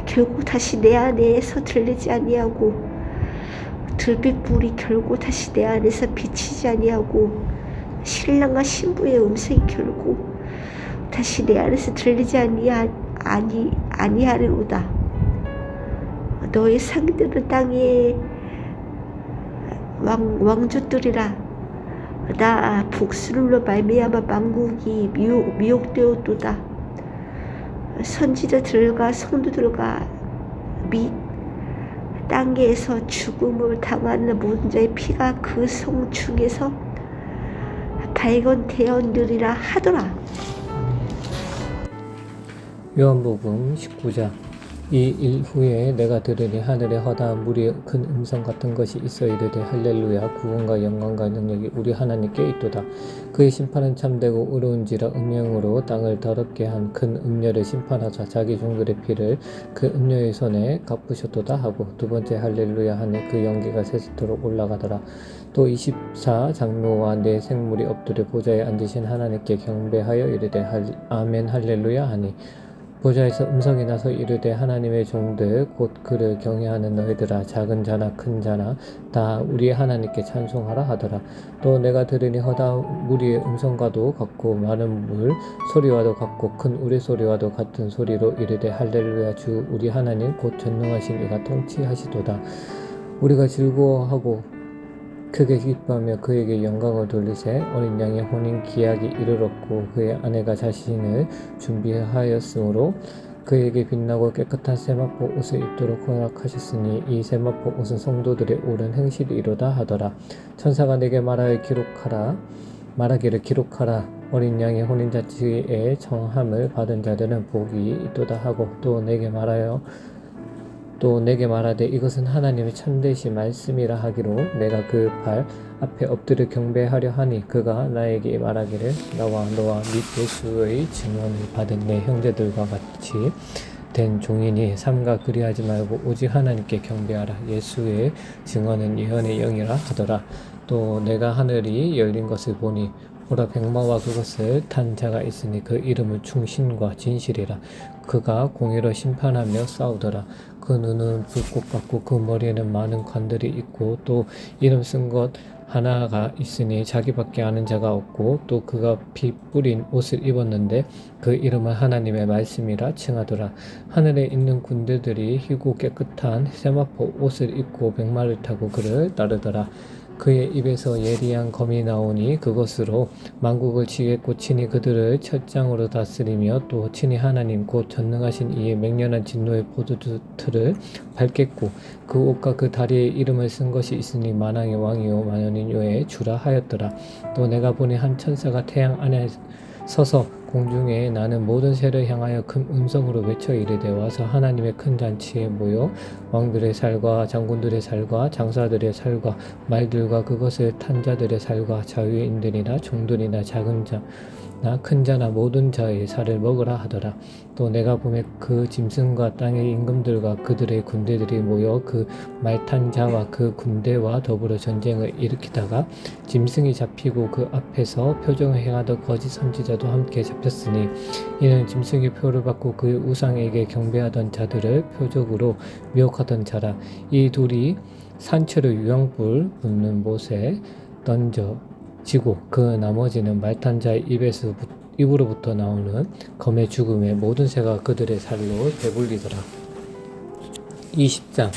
결국 다시 내 안에서 들리지 아니하고 들빛불이 결국 다시 내 안에서 비치지 아니하고 신랑과 신부의 음성이 결국 다시 내 안에서 들리지 아니하리로다. 너의 상들은 땅의 왕족들이라. 나 복수를로 말미암아 만국이 미혹되었도다. 선지자들과 성도들과 및 땅에서 죽음을 당하는 모든 자의 피가 그 성 중에서 발견되었느니라 하더라. 요한복음 19장. 이 일 후에 내가 들으니 하늘에 허다한 무리의 큰 음성 같은 것이 있어 이르되 할렐루야 구원과 영광과 능력이 우리 하나님께 있도다. 그의 심판은 참되고 의로운지라 음령으로 땅을 더럽게 한 큰 음녀를 심판하사 자기 종들의 피를 그 음녀의 손에 갚으셨도다 하고 두 번째 할렐루야 하니 그 연기가 세세토록 올라가더라. 또 24 장로와 네 생물이 엎드려 보좌에 앉으신 하나님께 경배하여 이르되 아멘 할렐루야 하니 보좌에서 음성이 나서 이르되 하나님의 종들 곧 그를 경외하는 너희들아 작은 자나 큰 자나 다 우리 하나님께 찬송하라 하더라. 또 내가 들으니 허다한 무리의 음성과도 같고 많은 물 소리와도 같고 큰 우레소리와도 같은 소리로 이르되 할렐루야 주 우리 하나님 곧 전능하신 이가 통치하시도다. 우리가 즐거워하고 크게 기뻐하며 그에게 영광을 돌리세. 어린 양의 혼인 기약이 이르렀고 그의 아내가 자신을 준비하였으므로 그에게 빛나고 깨끗한 세마포 옷을 입도록 허락하셨으니 이 세마포 옷은 성도들의 옳은 행실이로다 하더라. 천사가 내게 말하기를 기록하라. 어린 양의 혼인잔치에 청함을 받은 자들은 복이 있도다 하고 또 내게 말하되 이것은 하나님의 참되신 말씀이라 하기로 내가 그 발 앞에 엎드려 경배하려 하니 그가 나에게 말하기를 나와 너와 및 예수의 증언을 받은 내 형제들과 같이 된 종이니 삼가 그리하지 말고 오직 하나님께 경배하라. 예수의 증언은 예언의 영이라 하더라. 또 내가 하늘이 열린 것을 보니 보라 백마와 그것을 탄 자가 있으니 그 이름은 충신과 진실이라. 그가 공의로 심판하며 싸우더라. 그 눈은 불꽃 같고 그 머리에는 많은 관들이 있고 또 이름 쓴 것 하나가 있으니 자기밖에 아는 자가 없고 또 그가 피 뿌린 옷을 입었는데 그 이름은 하나님의 말씀이라 칭하더라. 하늘에 있는 군대들이 희고 깨끗한 세마포 옷을 입고 백마를 타고 그를 따르더라. 그의 입에서 예리한 검이 나오니 그것으로 만국을 치겠고 친히 그들을 철장으로 다스리며 또 친히 하나님 곧 전능하신 이의 맹렬한 진노의 포도주틀을 밟겠고 그 옷과 그 다리에 이름을 쓴 것이 있으니 만왕의 왕이요 만연인요의 주라 하였더라. 또 내가 보니 한 천사가 태양 안에 서서 공중에 나는 모든 새를 향하여 큰 음성으로 외쳐 이르되 와서 하나님의 큰 잔치에 모여 왕들의 살과 장군들의 살과 장사들의 살과 말들과 그것을 탄 자들의 살과 자유인들이나 종들이나 작은 자나 큰 자나 모든 자의 살을 먹으라 하더라. 또 내가 보매 그 짐승과 땅의 임금들과 그들의 군대들이 모여 그 말 탄 자와 그 군대와 더불어 전쟁을 일으키다가 짐승이 잡히고 그 앞에서 표정을 행하던 거짓 선지자도 함께 잡혔으니 이는 짐승의 표를 받고 그 우상에게 경배하던 자들을 표적으로 미혹하던 자라. 이 둘이 산채로 유황불 붙는 못에 던져지고 그 나머지는 말탄 자의 입으로부터 나오는 검의 죽음에 모든 새가 그들의 살로 배불리더라. 20장.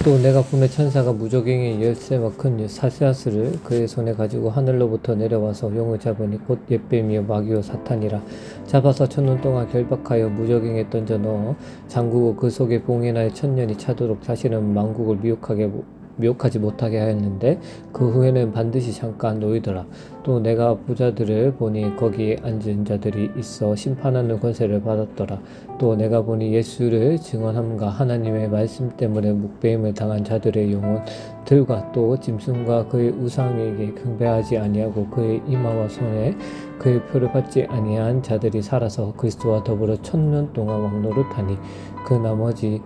또 내가 보매 천사가 무저갱이 열쇠와 큰 사스야스를 그의 손에 가지고 하늘로부터 내려와서 용을 잡으니 곧 옛뱀이요 마귀요 사탄이라. 잡아서 1000년 동안 결박하여 무저갱에 던져 넣어 잠그고 그 속에 봉인하여 1000년이 차도록 다시는 만국을 미혹하게 미혹하지 못하게 하였는데 그 후에는 반드시 잠깐 놓이더라. 또 내가 부자들을 보니 거기에 앉은 자들이 있어 심판하는 권세를 받았더라. 또 내가 보니 예수를 증언함과 하나님의 말씀 때문에 묵배임을 당한 자들의 영혼들과 또 짐승과 그의 우상에게 경배하지 아니하고 그의 이마와 손에 그의 표를 받지 아니한 자들이 살아서 그리스도와 더불어 1000년 동안 왕노릇하니 그 나머지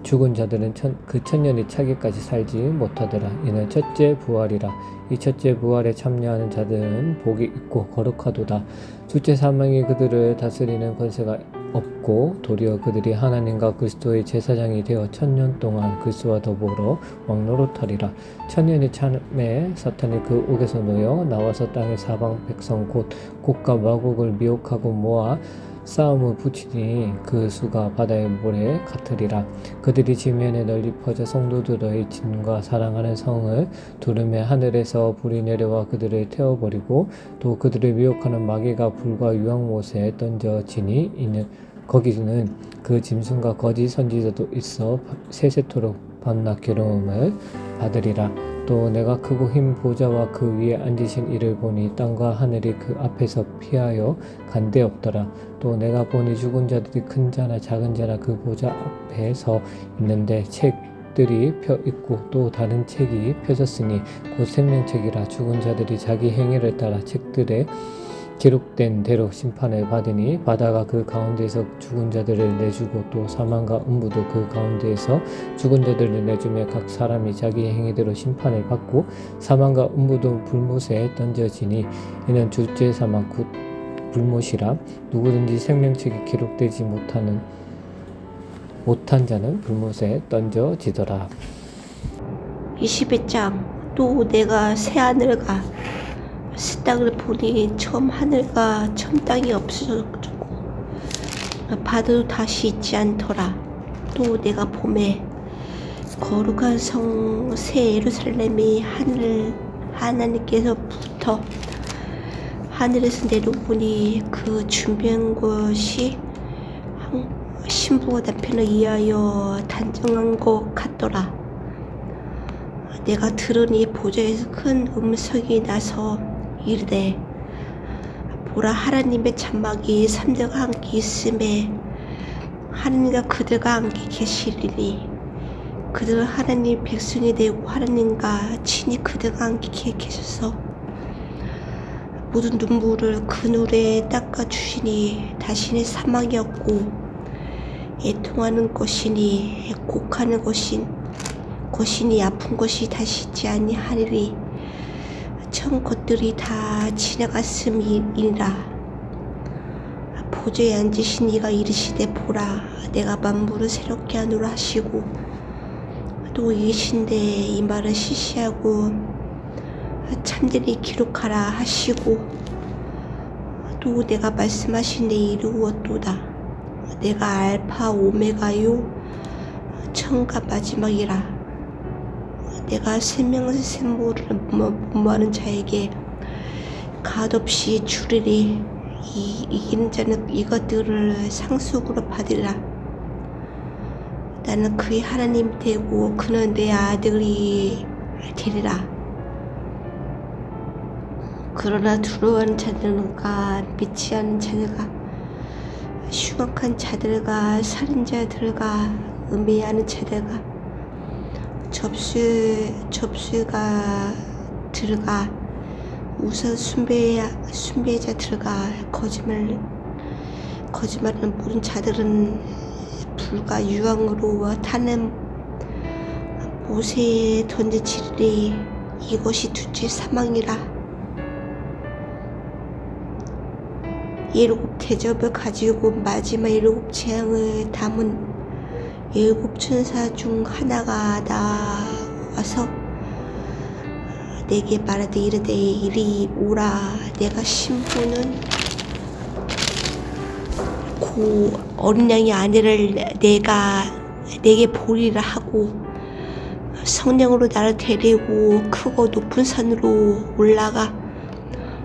죽은 자들은 그 1000년이 차기까지 살지 못하더라. 이는 첫째 부활이라. 이 첫째 부활에 참여하는 자들은 복이 있고 거룩하도다. 둘째 사망이 그들을 다스리는 권세가 없고 도리어 그들이 하나님과 그리스도의 제사장이 되어 1000년 동안 그리스도와 더불어 왕노릇하리라. 1000년이 참에 사탄이 그 옥에서 놓여 나와서 땅의 사방 백성 곧 곡과 마곡을 미혹하고 모아 싸움을 붙이니 그 수가 바다의 모래 같으리라. 그들이 지면에 널리 퍼져 성도들의 짐과 사랑하는 성을 두르며 하늘에서 불이 내려와 그들을 태워버리고 또 그들을 미혹하는 마귀가 불과 유황못에 던져지니 이는 거기는 그 짐승과 거짓 선지자도 있어 세세토록 밤낮 괴로움을 받으리라. 또 내가 크고 흰 보좌와 그 위에 앉으신 이를 보니 땅과 하늘이 그 앞에서 피하여 간데 없더라. 또 내가 보니 죽은 자들이 큰 자나 작은 자나 그 보좌 앞에 서 있는데 책들이 펴 있고 또 다른 책이 펴졌으니 곧 생명책이라. 죽은 자들이 자기 행위를 따라 책들에 기록된 대로 심판을 받으니 바다가 그 가운데에서 죽은 자들을 내주고 또 사망과 음부도 그 가운데에서 죽은 자들을 내주며 각 사람이 자기 행위대로 심판을 받고 사망과 음부도 불못에 던져지니 이는 둘째 사망 곧 불못이라. 누구든지 생명책에 기록되지 못한 자는 불못에 던져지더라. 22장. 또 내가 새 하늘과 새 땅을 보니 처음 하늘과 처음 땅이 없어졌고 바다도 다시 있지 않더라. 또 내가 봄에 거룩한 성 새 예루살렘이 하나님께서부터 하늘에서 내려오니 그 준비한 것이 신부가 남편을 위하여 단정한 것 같더라. 내가 들으니 보좌에서 큰 음성이 나서 이르되 보라, 하나님의 장막이 3대가 함께 있음에 하나님과 그들과 함께 계시리니 그들은 하나님 백성이 되고 하나님과 친히 그들과 함께 계셔서 모든 눈물을 그 눈에 닦아주시니 다시는 사망이 없고 애통하는 것이니 곡하는 것이니 아픈 것이 다시 있지 아니하리니 처음 것들이 다 지나갔음이니라. 보좌에 앉으신 이가 이르시되 보라, 내가 만물을 새롭게 하노라 하시고 또 이르신데 이 말을 시시하고 참되리 기록하라 하시고 또 내가 말씀하신 데 이루었도다. 내가 알파 오메가요 처음과 마지막이라. 내가 생명의 샘물을 목마른 자에게 갓없이 주리니 이기는 자는 이것들을 상속으로 받으리라. 나는 그의 하나님이 되고 그는 내 아들이 되리라. 그러나 두려워하는 자들과 믿지 않는 자들과 흉악한 자들과 살인자들과 음해하는 자들과 접수가 들어가 우선 숭배자들과 거짓말하는 모든 자들은 불과 유황으로 타는 못에 던져지리니 이것이 둘째 사망이라. 일곱 대접을 가지고 마지막 일곱 재앙을 담은 일곱 천사 중 하나가 나와서 내게 말하되 이르되 이리 오라. 내가 신부는 고 어린 양의 아내를 내게 보리라 하고 성령으로 나를 데리고 크고 높은 산으로 올라가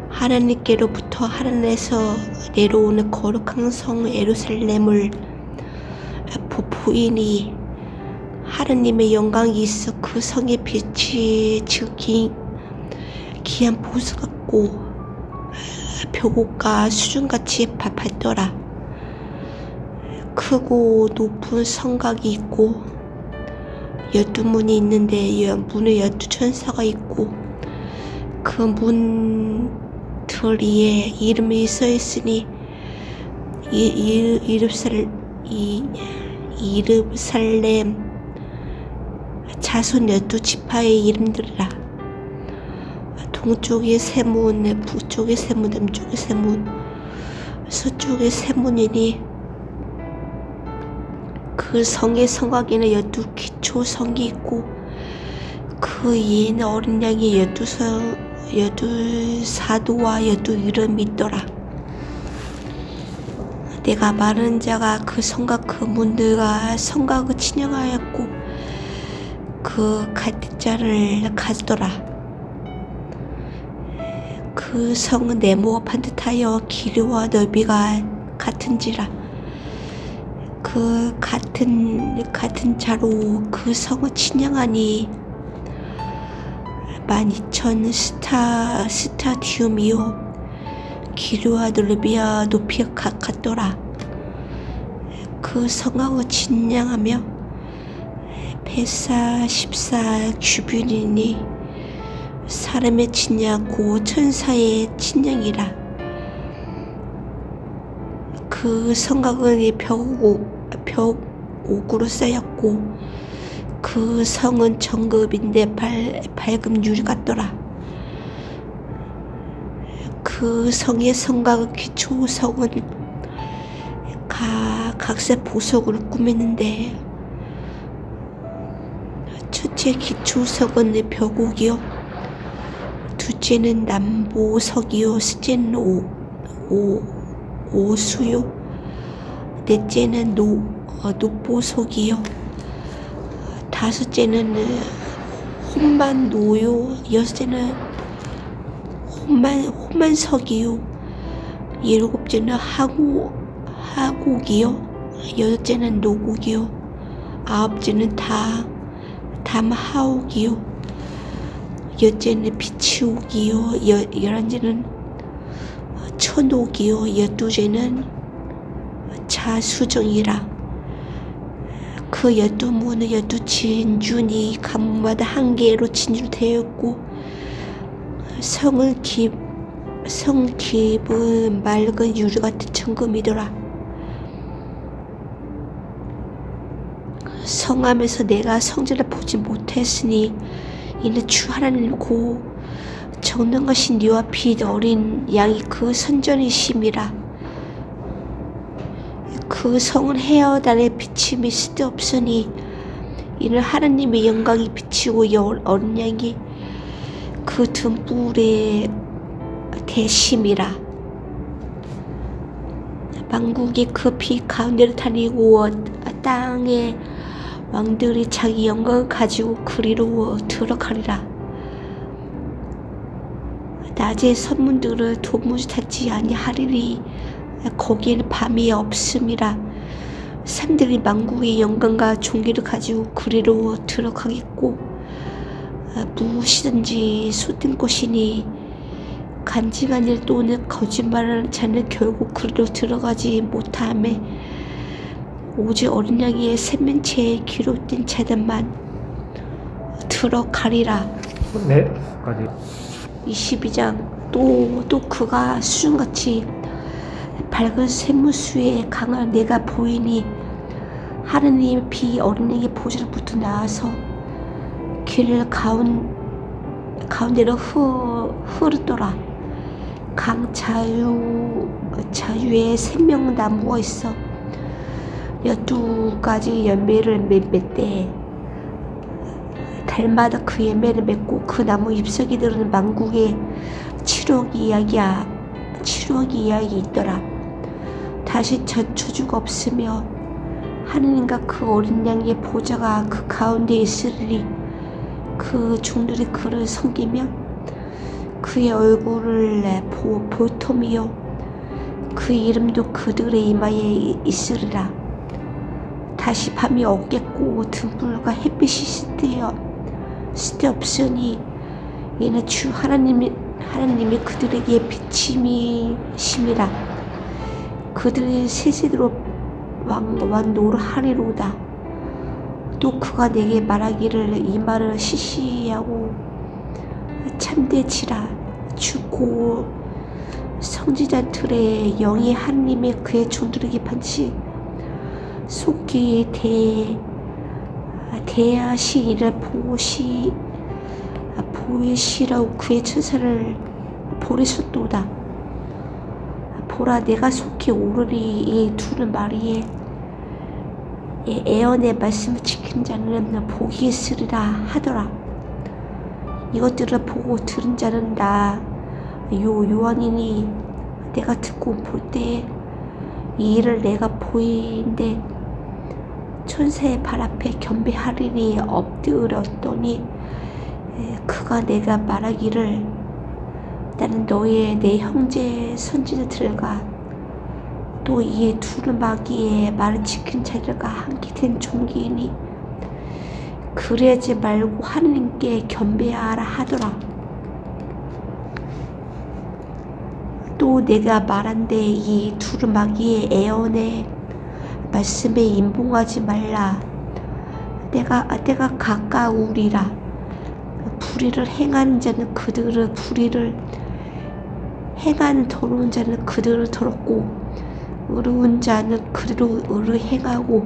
하나님께로부터 하늘에서 내려오는 거룩한 성 예루살렘을 보이니 하느님의 영광이 있어 그 성의 빛이 귀한 보석 같고 벽옥과 수준같이 밝더라. 크고 높은 성곽이 있고 12문이 있는데 문에 12천사가 있고 그 문들 위에 이름이 써 있으니 이르살렘 자손 12지파의 이름들이라. 동쪽에 세 문, 북쪽에 세 문, 남쪽에 세 문, 서쪽에 세 문이니 그 성의 성곽에는 12기초성이 있고 그 위에는 어린 양의 12사도와 12이름이 있더라. 내가 마른 자가 그 성곽 그 문들과 성곽을 친형하였고 그 갈대자를 가지더라. 그 성은 네모와 반듯하여 길이와 넓이가 같은지라. 그 같은 자로 그 성을 친형하니 12,000 스타디움이요 길이와 넓이와 높이가 같더라. 그 성곽을 친형하며 144 규빗이니 사람의 친형고 천사의 친형이라. 그 성곽은 벽옥으로 쌓였고 그 성은 정금인데 밝은 유리 같더라. 그 성의 성곽 기초성은 각색 보석으로 꾸몄는데 첫째 기초석은 벽옥이요 둘째는 남보석이요 셋째는 오수요 넷째는 노보석이요 다섯째는 혼만노요 여섯째는 혼만석이요 일곱째는 하곡이요 여덟째는 노곡이요 아홉째는 담하옥이요 열째는 비치옥이요 열한째는 천옥이요 열두째는 자수정이라. 그 12문은 12진준이 가문마다 한 개로 진주되어 있고 성 깊은 맑은 유리 같은 정금이더라. 성함에서 내가 성전을 보지 못했으니 이는 주 하나님 고 정령하신 이와 빛 어린 양이 그 선전이심이라. 그 성은 해와 달의 비침이 쓸데없으니 이는 하나님의 영광이 비치고 어린 양이 그 등불의 대심이라. 만국이 그 빛 가운데를 다니고 땅의 왕들이 자기 영광을 가지고 그리로 들어가리라. 낮에 선문들을 도무지 닫지 아니하리니 거기에는 밤이 없음이라. 사람들이 만국의 영광과 존귀를 가지고 그리로 들어가겠고 무엇이든지 쏟은 것이니 간직한 일 또는 거짓말하는 자는 결국 그리로 들어가지 못하매 오직 어린 양의 생명체에 기록된 자들만 들어가리라. 네, 까지. 22장 또 그가 수중같이 밝은 샘물수에 강한 내가 보이니 하느님의 비 어린 양의 보좌로부터 나와서 길을 가운데로 흐르더라. 강 자유에 생명나무가 있어 12가지 열매를 맺되 달마다 그 열매를 맺고 그 나무 잎사귀 들은 만국의 7억 이야기 있더라. 다시 저주가 없으며 하느님과 그 어린 양의 보좌가 그 가운데 있으리니 그 종들이 그를 섬기며 그의 얼굴을 볼 터이요 그 이름도 그들의 이마에 있으리라. 다시 밤이 없겠고 등불과 햇빛이 쓸데없으니 이는 주 하나님이 그들에게 비침이 심이라. 그들의 세세대로 왕노를 하리로다. 또 그가 내게 말하기를 이 말을 시시하고 참되치라. 주고 성지자들의 영이 하나님의 그의 종들에게 반드시 속히 대하신 이를 보이시라고 그의 천사를 보내셨도다. 보라, 내가 속히 오르리. 이 두는 말이에 애언의 말씀을 지킨 자는 복이 있으리라 하더라. 이것들을 보고 들은 자는 나 요한이니 내가 듣고 볼 때 이 일을 내가 보이는데 천사의 발 앞에 겸비하리니 엎드렸더니 그가 내가 말하기를 나는 내 형제 선지자들과 또 이 두루마기의 말을 지킨 자들과 함께 된 종기이니 그러지 말고 하느님께 겸비하라 하더라. 또 내가 말한데 이 두루마기의 애언의 말씀에 임봉하지 말라. 때가 가까우리라. 불의를 행하는 자는 그들을 불의를 행하는 더러운 자는 그들을 더럽고 의로운 자는 그들을 의를 행하고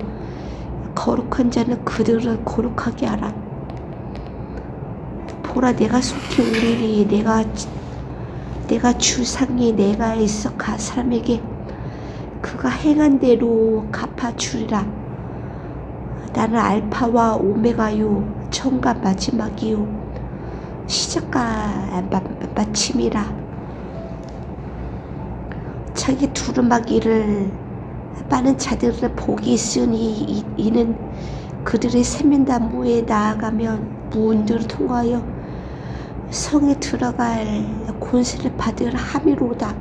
거룩한 자는 그들을 거룩하게 하라. 보라, 내가 속히 오리니 내가 주상에 내가 있어 가 사람에게 그가 행한 대로 갚아주리라. 나는 알파와 오메가요 처음과 마지막이요 시작과 마침이라. 자기 두루마기를 빠는 자들은 복이 있으니 이는 그들의 세면나무에 나아가면 문들을 통하여 성에 들어갈 권세를 받으라 함이로다.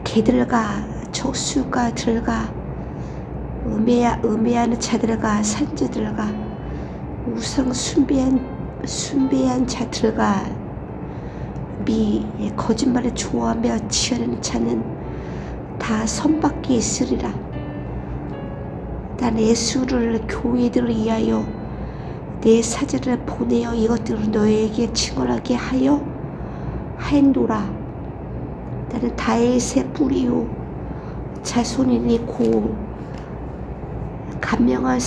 개들과 적수가 들과 음해하는 자들과 산자들과 우상 숭배한 자들과 거짓말을 좋아하며 지어내는 자는 다 선밖에 있으리라. 난 예수를 교회들을 위하여 내 사자를 보내어 이것들을 너에게 증언하게 하였노라. 나는 다윗의 뿌리요 자손이니 고 간명한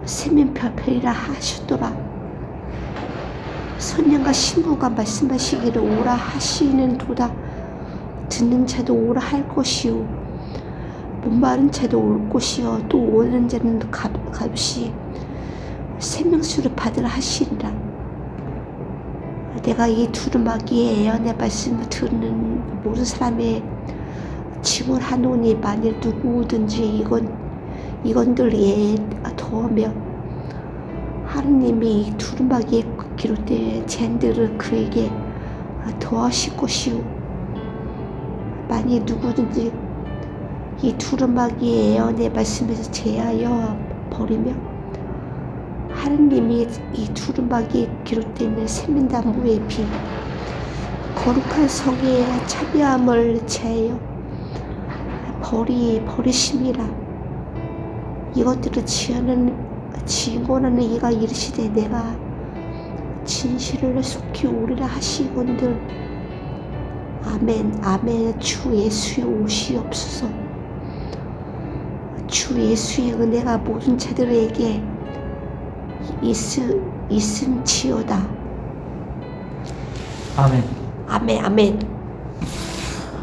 세면별이라 하셨더라. 선녀가 신부가 말씀하시기를 오라 하시는 도다. 듣는 자도 오라 할 것이요 목마른 자도 올 것이요 또 오는 자는 값이 생명수를 받으라 하시리라. 내가 이 두루마기의 애언의 말씀을 듣는 모든 사람의 증언하노니 만일 누구든지 이건들 더하며 하느님이 이 두루마기에 기록된 죄들을 그에게 더하실 것이요 만일 누구든지 이 두루마기의 애언의 말씀에서 제하여 버리며 하느님이 이 두루마기에 기록된 세면나무의 비 거룩한 성에 참여함을 제하여 버리심이라. 이것들을 증언하는 이가 이르시되 내가 진실을 속히 오리라 하시거늘 아멘 아멘. 주 예수의 오시옵소서. 주 예수의 은혜가 모든 자들에게 있음치요다. 아멘. 아멘 아멘.